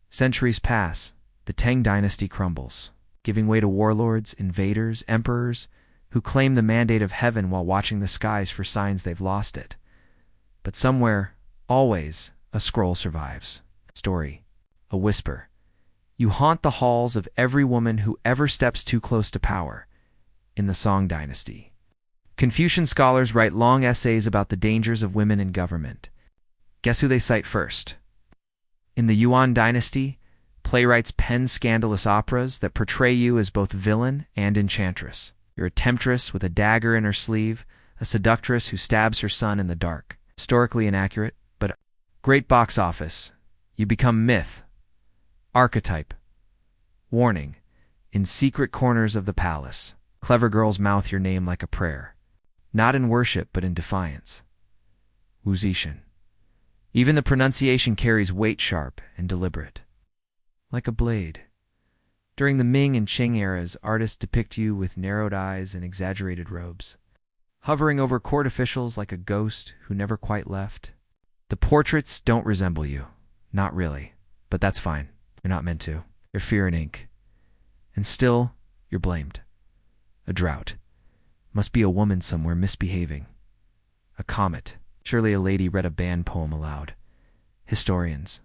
Centuries pass, the Tang Dynasty crumbles, giving way to warlords, invaders, emperors, who claim the mandate of heaven while watching the skies for signs they've lost it. But somewhere, always, a scroll survives. Story. A whisper. You haunt the halls of every woman who ever steps too close to power. In the Song Dynasty. Confucian scholars write long essays about the dangers of women in government. Guess who they cite first? In the Yuan Dynasty, playwrights pen scandalous operas that portray you as both villain and enchantress. You're a temptress with a dagger in her sleeve, a seductress who stabs her son in the dark. Historically inaccurate, but great box office. You become myth, archetype, warning. In secret corners of the palace, clever girls mouth your name like a prayer, not in worship but in defiance. Wu Zetian. Even the pronunciation carries weight, sharp and deliberate. Like a blade. During the Ming and Qing eras, artists depict you with narrowed eyes and exaggerated robes, hovering over court officials like a ghost who never quite left. The portraits don't resemble you. Not really. But that's fine. You're not meant to. They're fear and ink. And still, you're blamed. A drought. Must be a woman somewhere misbehaving. A comet. Surely a lady read a banned poem aloud. Historians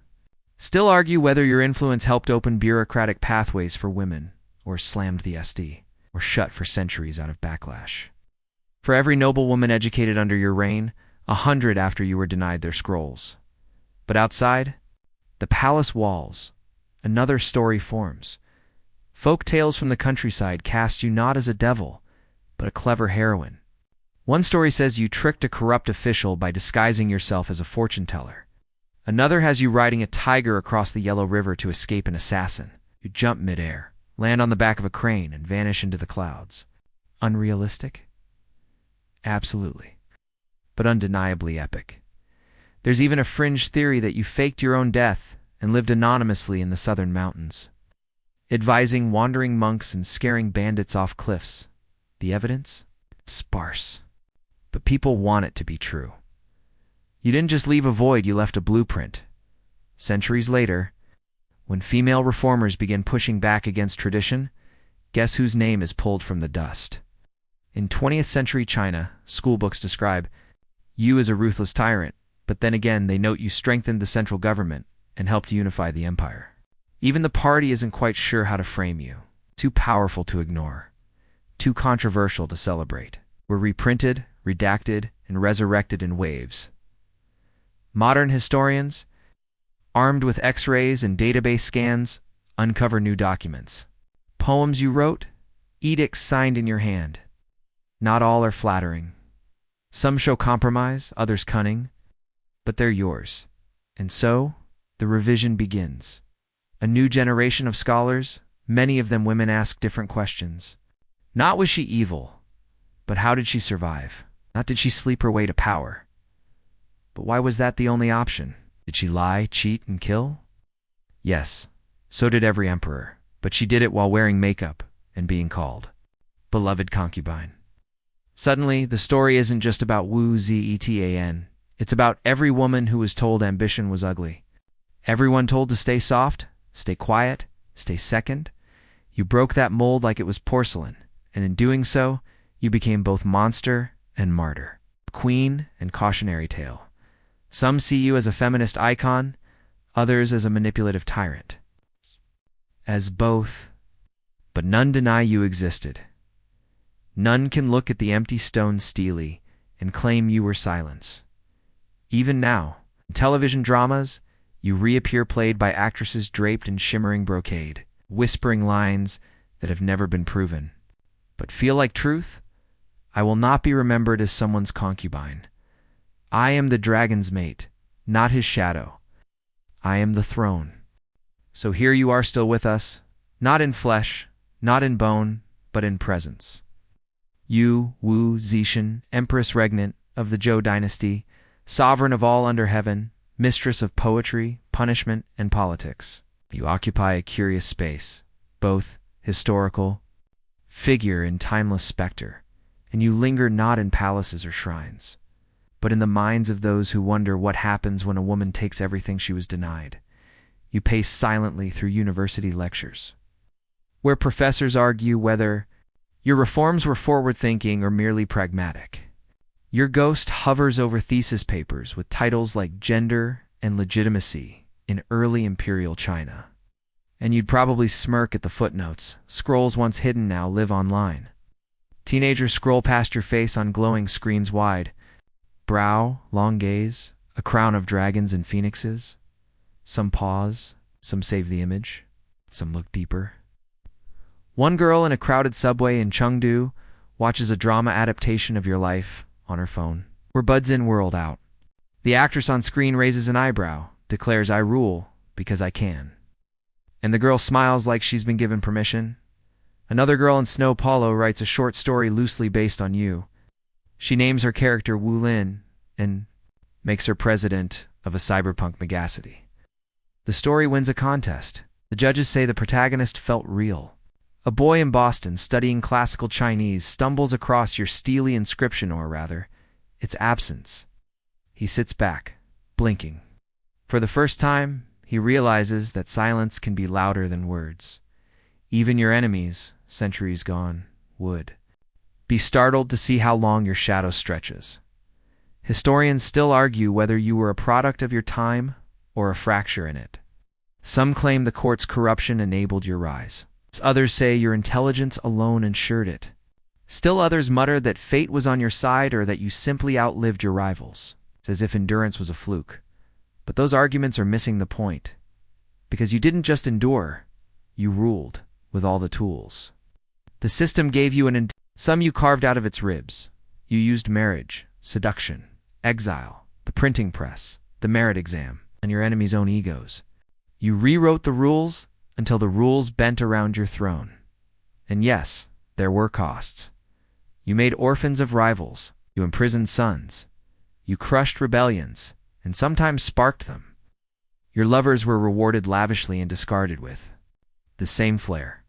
still argue whether your influence helped open bureaucratic pathways for women, or slammed the SD, or shut for centuries out of backlash. For every noblewoman educated under your reign, 100 after you were denied their scrolls. But outside, the palace walls, another story forms. Folk tales from the countryside cast you not as a devil, but a clever heroine. One story says you tricked a corrupt official by disguising yourself as a fortune teller. Another has you riding a tiger across the Yellow River to escape an assassin. You jump midair, land on the back of a crane, and vanish into the clouds. Unrealistic? Absolutely. But undeniably epic. There's even a fringe theory that you faked your own death and lived anonymously in the southern mountains, advising wandering monks and scaring bandits off cliffs. The evidence? Sparse. But people want it to be true. You didn't just leave a void, you left a blueprint. Centuries later, when female reformers begin pushing back against tradition, guess whose name is pulled from the dust? In 20th century China, schoolbooks describe you as a ruthless tyrant, but then again they note you strengthened the central government and helped unify the empire. Even the party isn't quite sure how to frame you. Too powerful to ignore. Too controversial to celebrate. Were reprinted, redacted, and resurrected in waves. Modern historians, armed with X-rays and database scans, uncover new documents. Poems you wrote, edicts signed in your hand. Not all are flattering. Some show compromise, others cunning, but they're yours. And so, the revision begins. A new generation of scholars, many of them women, ask different questions. Not was she evil, but how did she survive? Not did she sleep her way to power. But why was that the only option? Did she lie, cheat, and kill? Yes, so did every emperor, but she did it while wearing makeup and being called beloved concubine. Suddenly, the story isn't just about Wu Zetian. It's about every woman who was told ambition was ugly. Everyone told to stay soft, stay quiet, stay second. You broke that mold like it was porcelain, and in doing so, you became both monster and martyr, queen and cautionary tale. Some see you as a feminist icon, others as a manipulative tyrant. As both, but none deny you existed. None can look at the empty stone steely and claim you were silence. Even now, in television dramas, you reappear played by actresses draped in shimmering brocade, whispering lines that have never been proven. But feel like truth? I will not be remembered as someone's concubine. I am the dragon's mate, not his shadow. I am the throne. So here you are still with us, not in flesh, not in bone, but in presence. You, Wu Zetian, Empress Regnant of the Zhou Dynasty, sovereign of all under heaven, mistress of poetry, punishment, and politics. You occupy a curious space, both historical, figure in timeless specter, and you linger not in palaces or shrines, but in the minds of those who wonder what happens when a woman takes everything she was denied. You pace silently through university lectures, where professors argue whether your reforms were forward-thinking or merely pragmatic. Your ghost hovers over thesis papers with titles like Gender and Legitimacy in early imperial China. And you'd probably smirk at the footnotes. Scrolls once hidden now live online. Teenagers scroll past your face on glowing screens wide. Brow, long gaze, a crown of dragons and phoenixes. Some pause, some save the image, some look deeper. One girl in a crowded subway in Chengdu watches a drama adaptation of your life on her phone. We're buds in, world out. The actress on screen raises an eyebrow, declares I rule because I can. And the girl smiles like she's been given permission. Another girl in Snow Polo writes a short story loosely based on you. She names her character Wu Lin and makes her president of a cyberpunk megacity. The story wins a contest. The judges say the protagonist felt real. A boy in Boston studying classical Chinese stumbles across your steely inscription, or rather, its absence. He sits back, blinking. For the first time, he realizes that silence can be louder than words. Even your enemies, centuries gone, would be startled to see how long your shadow stretches. Historians still argue whether you were a product of your time or a fracture in it. Some claim the court's corruption enabled your rise. Others say your intelligence alone ensured it. Still others mutter that fate was on your side or that you simply outlived your rivals. It's as if endurance was a fluke. But those arguments are missing the point. Because you didn't just endure, you ruled with all the tools. The system gave you some you carved out of its ribs. You used marriage, seduction, exile, the printing press, the merit exam, and your enemy's own egos. You rewrote the rules until the rules bent around your throne. And yes, there were costs. You made orphans of rivals. You imprisoned sons. You crushed rebellions, and sometimes sparked them. Your lovers were rewarded lavishly and discarded with the same flair.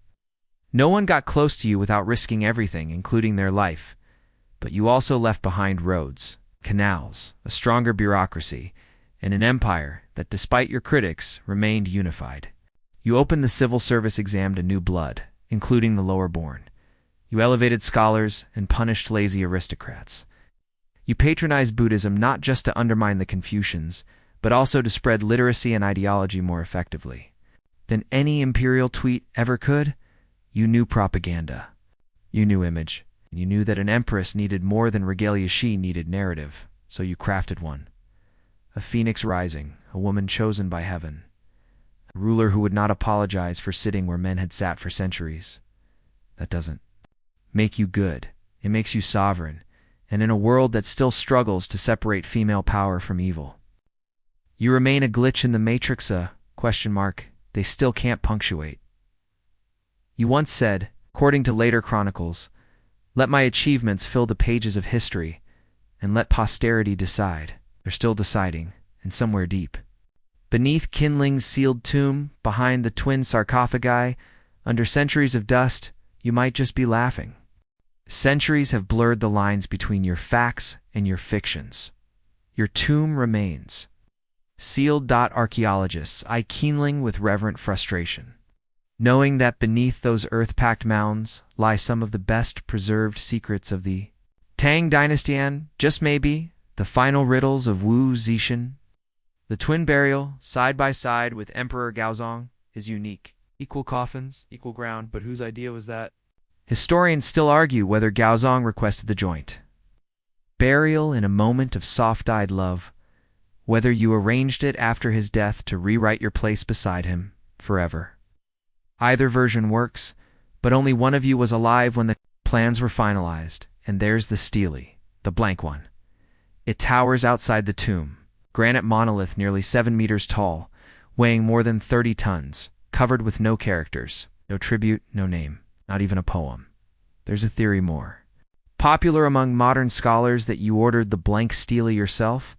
No one got close to you without risking everything, including their life. But you also left behind roads, canals, a stronger bureaucracy, and an empire that, despite your critics, remained unified. You opened the civil service exam to new blood, including the lower born. You elevated scholars and punished lazy aristocrats. You patronized Buddhism not just to undermine the Confucians, but also to spread literacy and ideology more effectively than any imperial tweet ever could. You knew propaganda. You knew image. You knew that an empress needed more than regalia, she needed narrative, so you crafted one. A phoenix rising, a woman chosen by heaven. A ruler who would not apologize for sitting where men had sat for centuries. That doesn't make you good. It makes you sovereign, and in a world that still struggles to separate female power from evil. You remain a glitch in the matrix, they still can't punctuate. You once said, according to later chronicles, "Let my achievements fill the pages of history, and let posterity decide." They're still deciding, and somewhere deep. Beneath Qinling's sealed tomb, behind the twin sarcophagi, under centuries of dust, you might just be laughing. Centuries have blurred the lines between your facts and your fictions. Your tomb remains. Sealed. Archaeologists eye Qinling with reverent frustration, knowing that beneath those earth-packed mounds lie some of the best preserved secrets of the Tang Dynasty and, just maybe, the final riddles of Wu Zetian. The twin burial, side by side with Emperor Gaozong, is unique. Equal coffins, equal ground, but whose idea was that? Historians still argue whether Gaozong requested the joint burial in a moment of soft-eyed love, whether you arranged it after his death to rewrite your place beside him forever. Either version works, but only one of you was alive when the plans were finalized, and there's the stele, the blank one. It towers outside the tomb, granite monolith nearly 7 meters tall, weighing more than 30 tons, covered with no characters, no tribute, no name, not even a poem. There's a theory more. Popular among modern scholars that you ordered the blank stele yourself,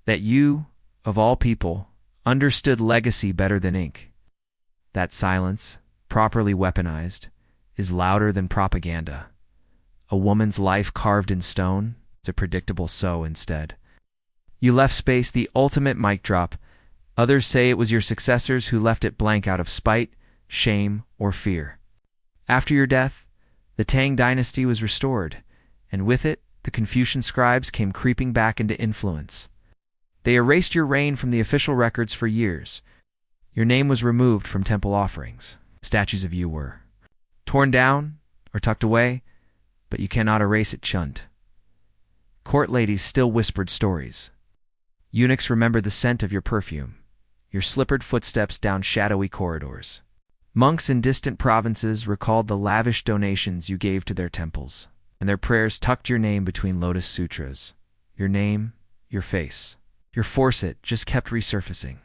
that you, of all people, understood legacy better than ink. That silence, properly weaponized, is louder than propaganda. A woman's life carved in stone is a predictable so instead. You left space the ultimate mic drop. Others say it was your successors who left it blank out of spite, shame, or fear. After your death, the Tang Dynasty was restored, and with it, the Confucian scribes came creeping back into influence. They erased your reign from the official records for years. Your name was removed from temple offerings. Statues of you were torn down or tucked away, but you cannot erase it, chunt. Court ladies still whispered stories. Eunuchs remember the scent of your perfume, your slippered footsteps down shadowy corridors. Monks in distant provinces recalled the lavish donations you gave to their temples, and their prayers tucked your name between lotus sutras. Your name, your face, your foresight just kept resurfacing.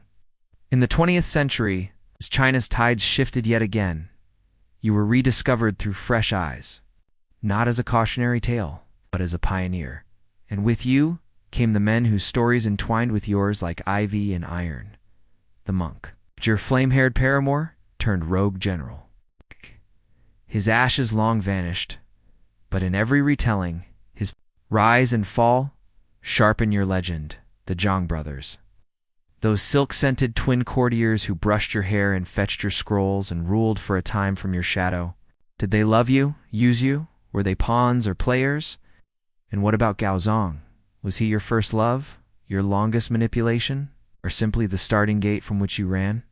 In the 20th century, as China's tides shifted yet again, You were rediscovered through fresh eyes, not as a cautionary tale, but as a pioneer. And with you came the men whose stories entwined with yours like ivy and iron. The monk, your flame-haired paramour, turned rogue general. His ashes long vanished, but in every retelling, his rise and fall sharpen your legend, the Zhang brothers. Those silk-scented twin courtiers who brushed your hair and fetched your scrolls and ruled for a time from your shadow. Did they love you, use you? Were they pawns or players? And what about Gaozong? Was he your first love, your longest manipulation, or simply the starting gate from which you ran?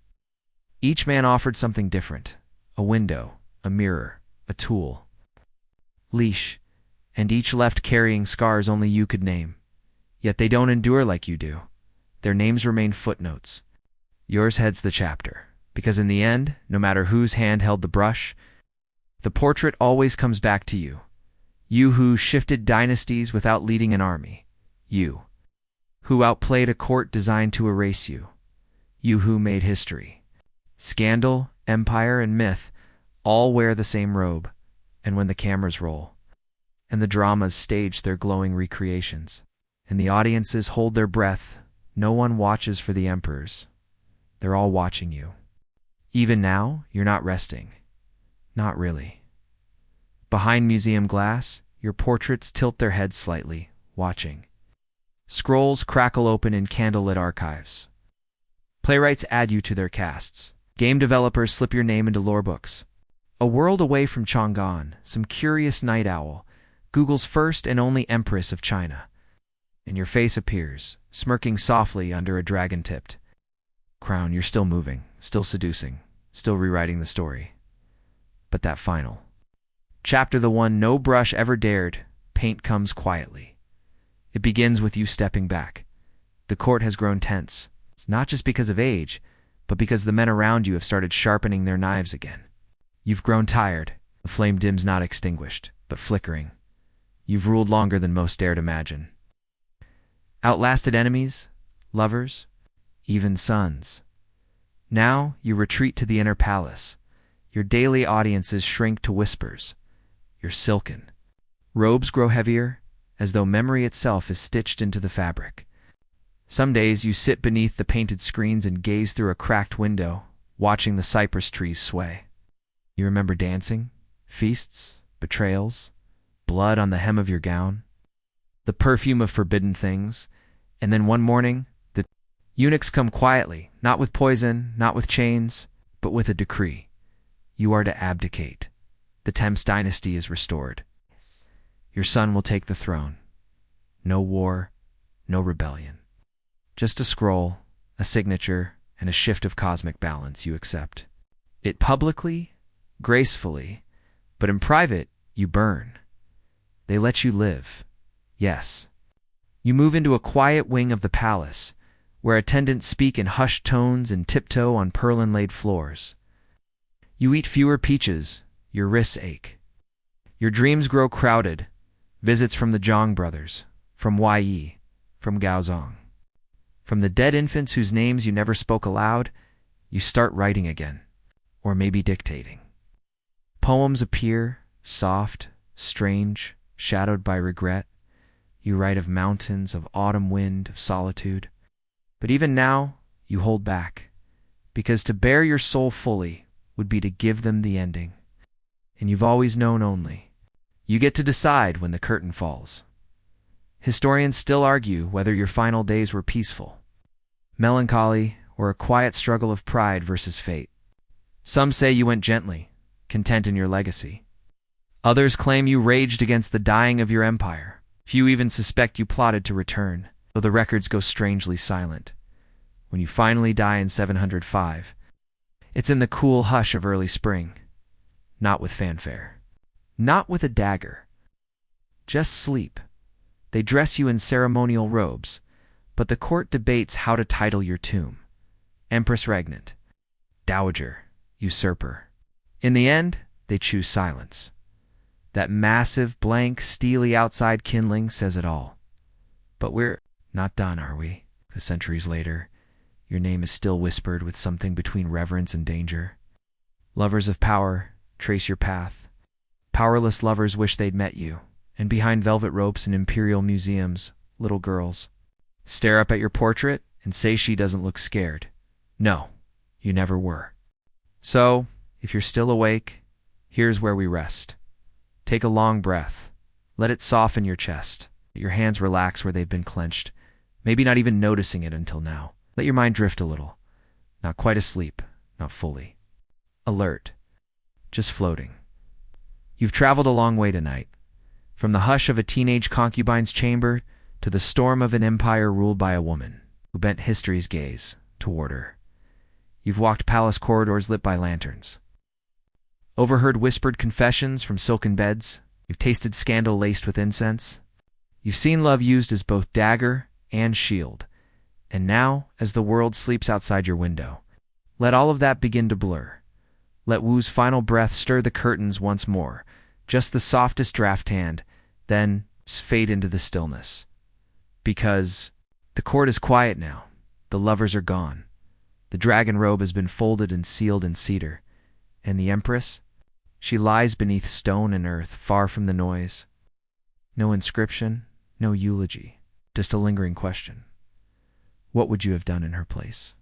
Each man offered something different: a window, a mirror, a tool, leash, and each left carrying scars only you could name. Yet they don't endure like you do. Their names remain footnotes. Yours heads the chapter, because in the end, no matter whose hand held the brush, the portrait always comes back to you. You who shifted dynasties without leading an army. You who outplayed a court designed to erase you. You who made history. Scandal, empire, and myth all wear the same robe, and when the cameras roll, and the dramas stage their glowing recreations, and the audiences hold their breath, no one watches for the emperors. They're all watching you. Even now, you're not resting. Not really. Behind museum glass, your portraits tilt their heads slightly, watching. Scrolls crackle open in candlelit archives. Playwrights add you to their casts. Game developers slip your name into lore books. A world away from Chang'an, some curious night owl, Google's first and only empress of China. And your face appears, smirking softly under a dragon-tipped crown. You're still moving, still seducing, still rewriting the story. But that final chapter, the one no brush ever dared paint, comes quietly. It begins with you stepping back. The court has grown tense. It's not just because of age, but because the men around you have started sharpening their knives again. You've grown tired. The flame dims, not extinguished, but flickering. You've ruled longer than most dared imagine. Outlasted enemies, lovers, even sons. Now you retreat to the inner palace. Your daily audiences shrink to whispers. You're silken. Robes grow heavier, as though memory itself is stitched into the fabric. Some days you sit beneath the painted screens and gaze through a cracked window, watching the cypress trees sway. You remember dancing, feasts, betrayals, blood on the hem of your gown, the perfume of forbidden things, and then one morning, the eunuchs come quietly, not with poison, not with chains, but with a decree. You are to abdicate. The Tang Dynasty is restored. Your son will take the throne. No war, no rebellion. Just a scroll, a signature, and a shift of cosmic balance you accept. It publicly, gracefully, but in private, you burn. They let you live. Yes. You move into a quiet wing of the palace, where attendants speak in hushed tones and tiptoe on pearl-inlaid floors. You eat fewer peaches, your wrists ache. Your dreams grow crowded, visits from the Zhang brothers, from Yi, from Gaozong. From the dead infants whose names you never spoke aloud, you start writing again, or maybe dictating. Poems appear, soft, strange, shadowed by regret. You write of mountains, of autumn wind, of solitude. But even now, you hold back, because to bare your soul fully would be to give them the ending. And you've always known only. You get to decide when the curtain falls. Historians still argue whether your final days were peaceful, melancholy, or a quiet struggle of pride versus fate. Some say you went gently, content in your legacy. Others claim you raged against the dying of your empire. Few even suspect you plotted to return, though the records go strangely silent. When you finally die in 705, it's in the cool hush of early spring, not with fanfare, not with a dagger. Just sleep. They dress you in ceremonial robes, but the court debates how to title your tomb. Empress Regnant, Dowager, Usurper. In the end, they choose silence. That massive, blank, steely outside kindling says it all. But we're not done, are we? 'Cause centuries later, your name is still whispered with something between reverence and danger. Lovers of power, trace your path. Powerless lovers wish they'd met you, and behind velvet ropes in imperial museums, little girls stare up at your portrait and say she doesn't look scared. No, you never were. So, if you're still awake, here's where we rest. Take a long breath. Let it soften your chest. Let your hands relax where they've been clenched, maybe not even noticing it until now. Let your mind drift a little. Not quite asleep, not fully. Alert. Just floating. You've traveled a long way tonight. From the hush of a teenage concubine's chamber to the storm of an empire ruled by a woman who bent history's gaze toward her. You've walked palace corridors lit by lanterns, overheard whispered confessions from silken beds. You've tasted scandal laced with incense. You've seen love used as both dagger and shield. And now, as the world sleeps outside your window, let all of that begin to blur. Let Wu's final breath stir the curtains once more, just the softest draft hand, then fade into the stillness. Because the court is quiet now, the lovers are gone, the dragon robe has been folded and sealed in cedar, and the Empress, she lies beneath stone and earth, far from the noise. No inscription, no eulogy, just a lingering question. What would you have done in her place?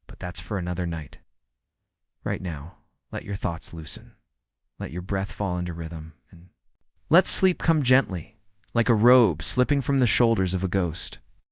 But that's for another night. Right now, let your thoughts loosen. Let your breath fall into rhythm, and let sleep come gently, like a robe slipping from the shoulders of a ghost.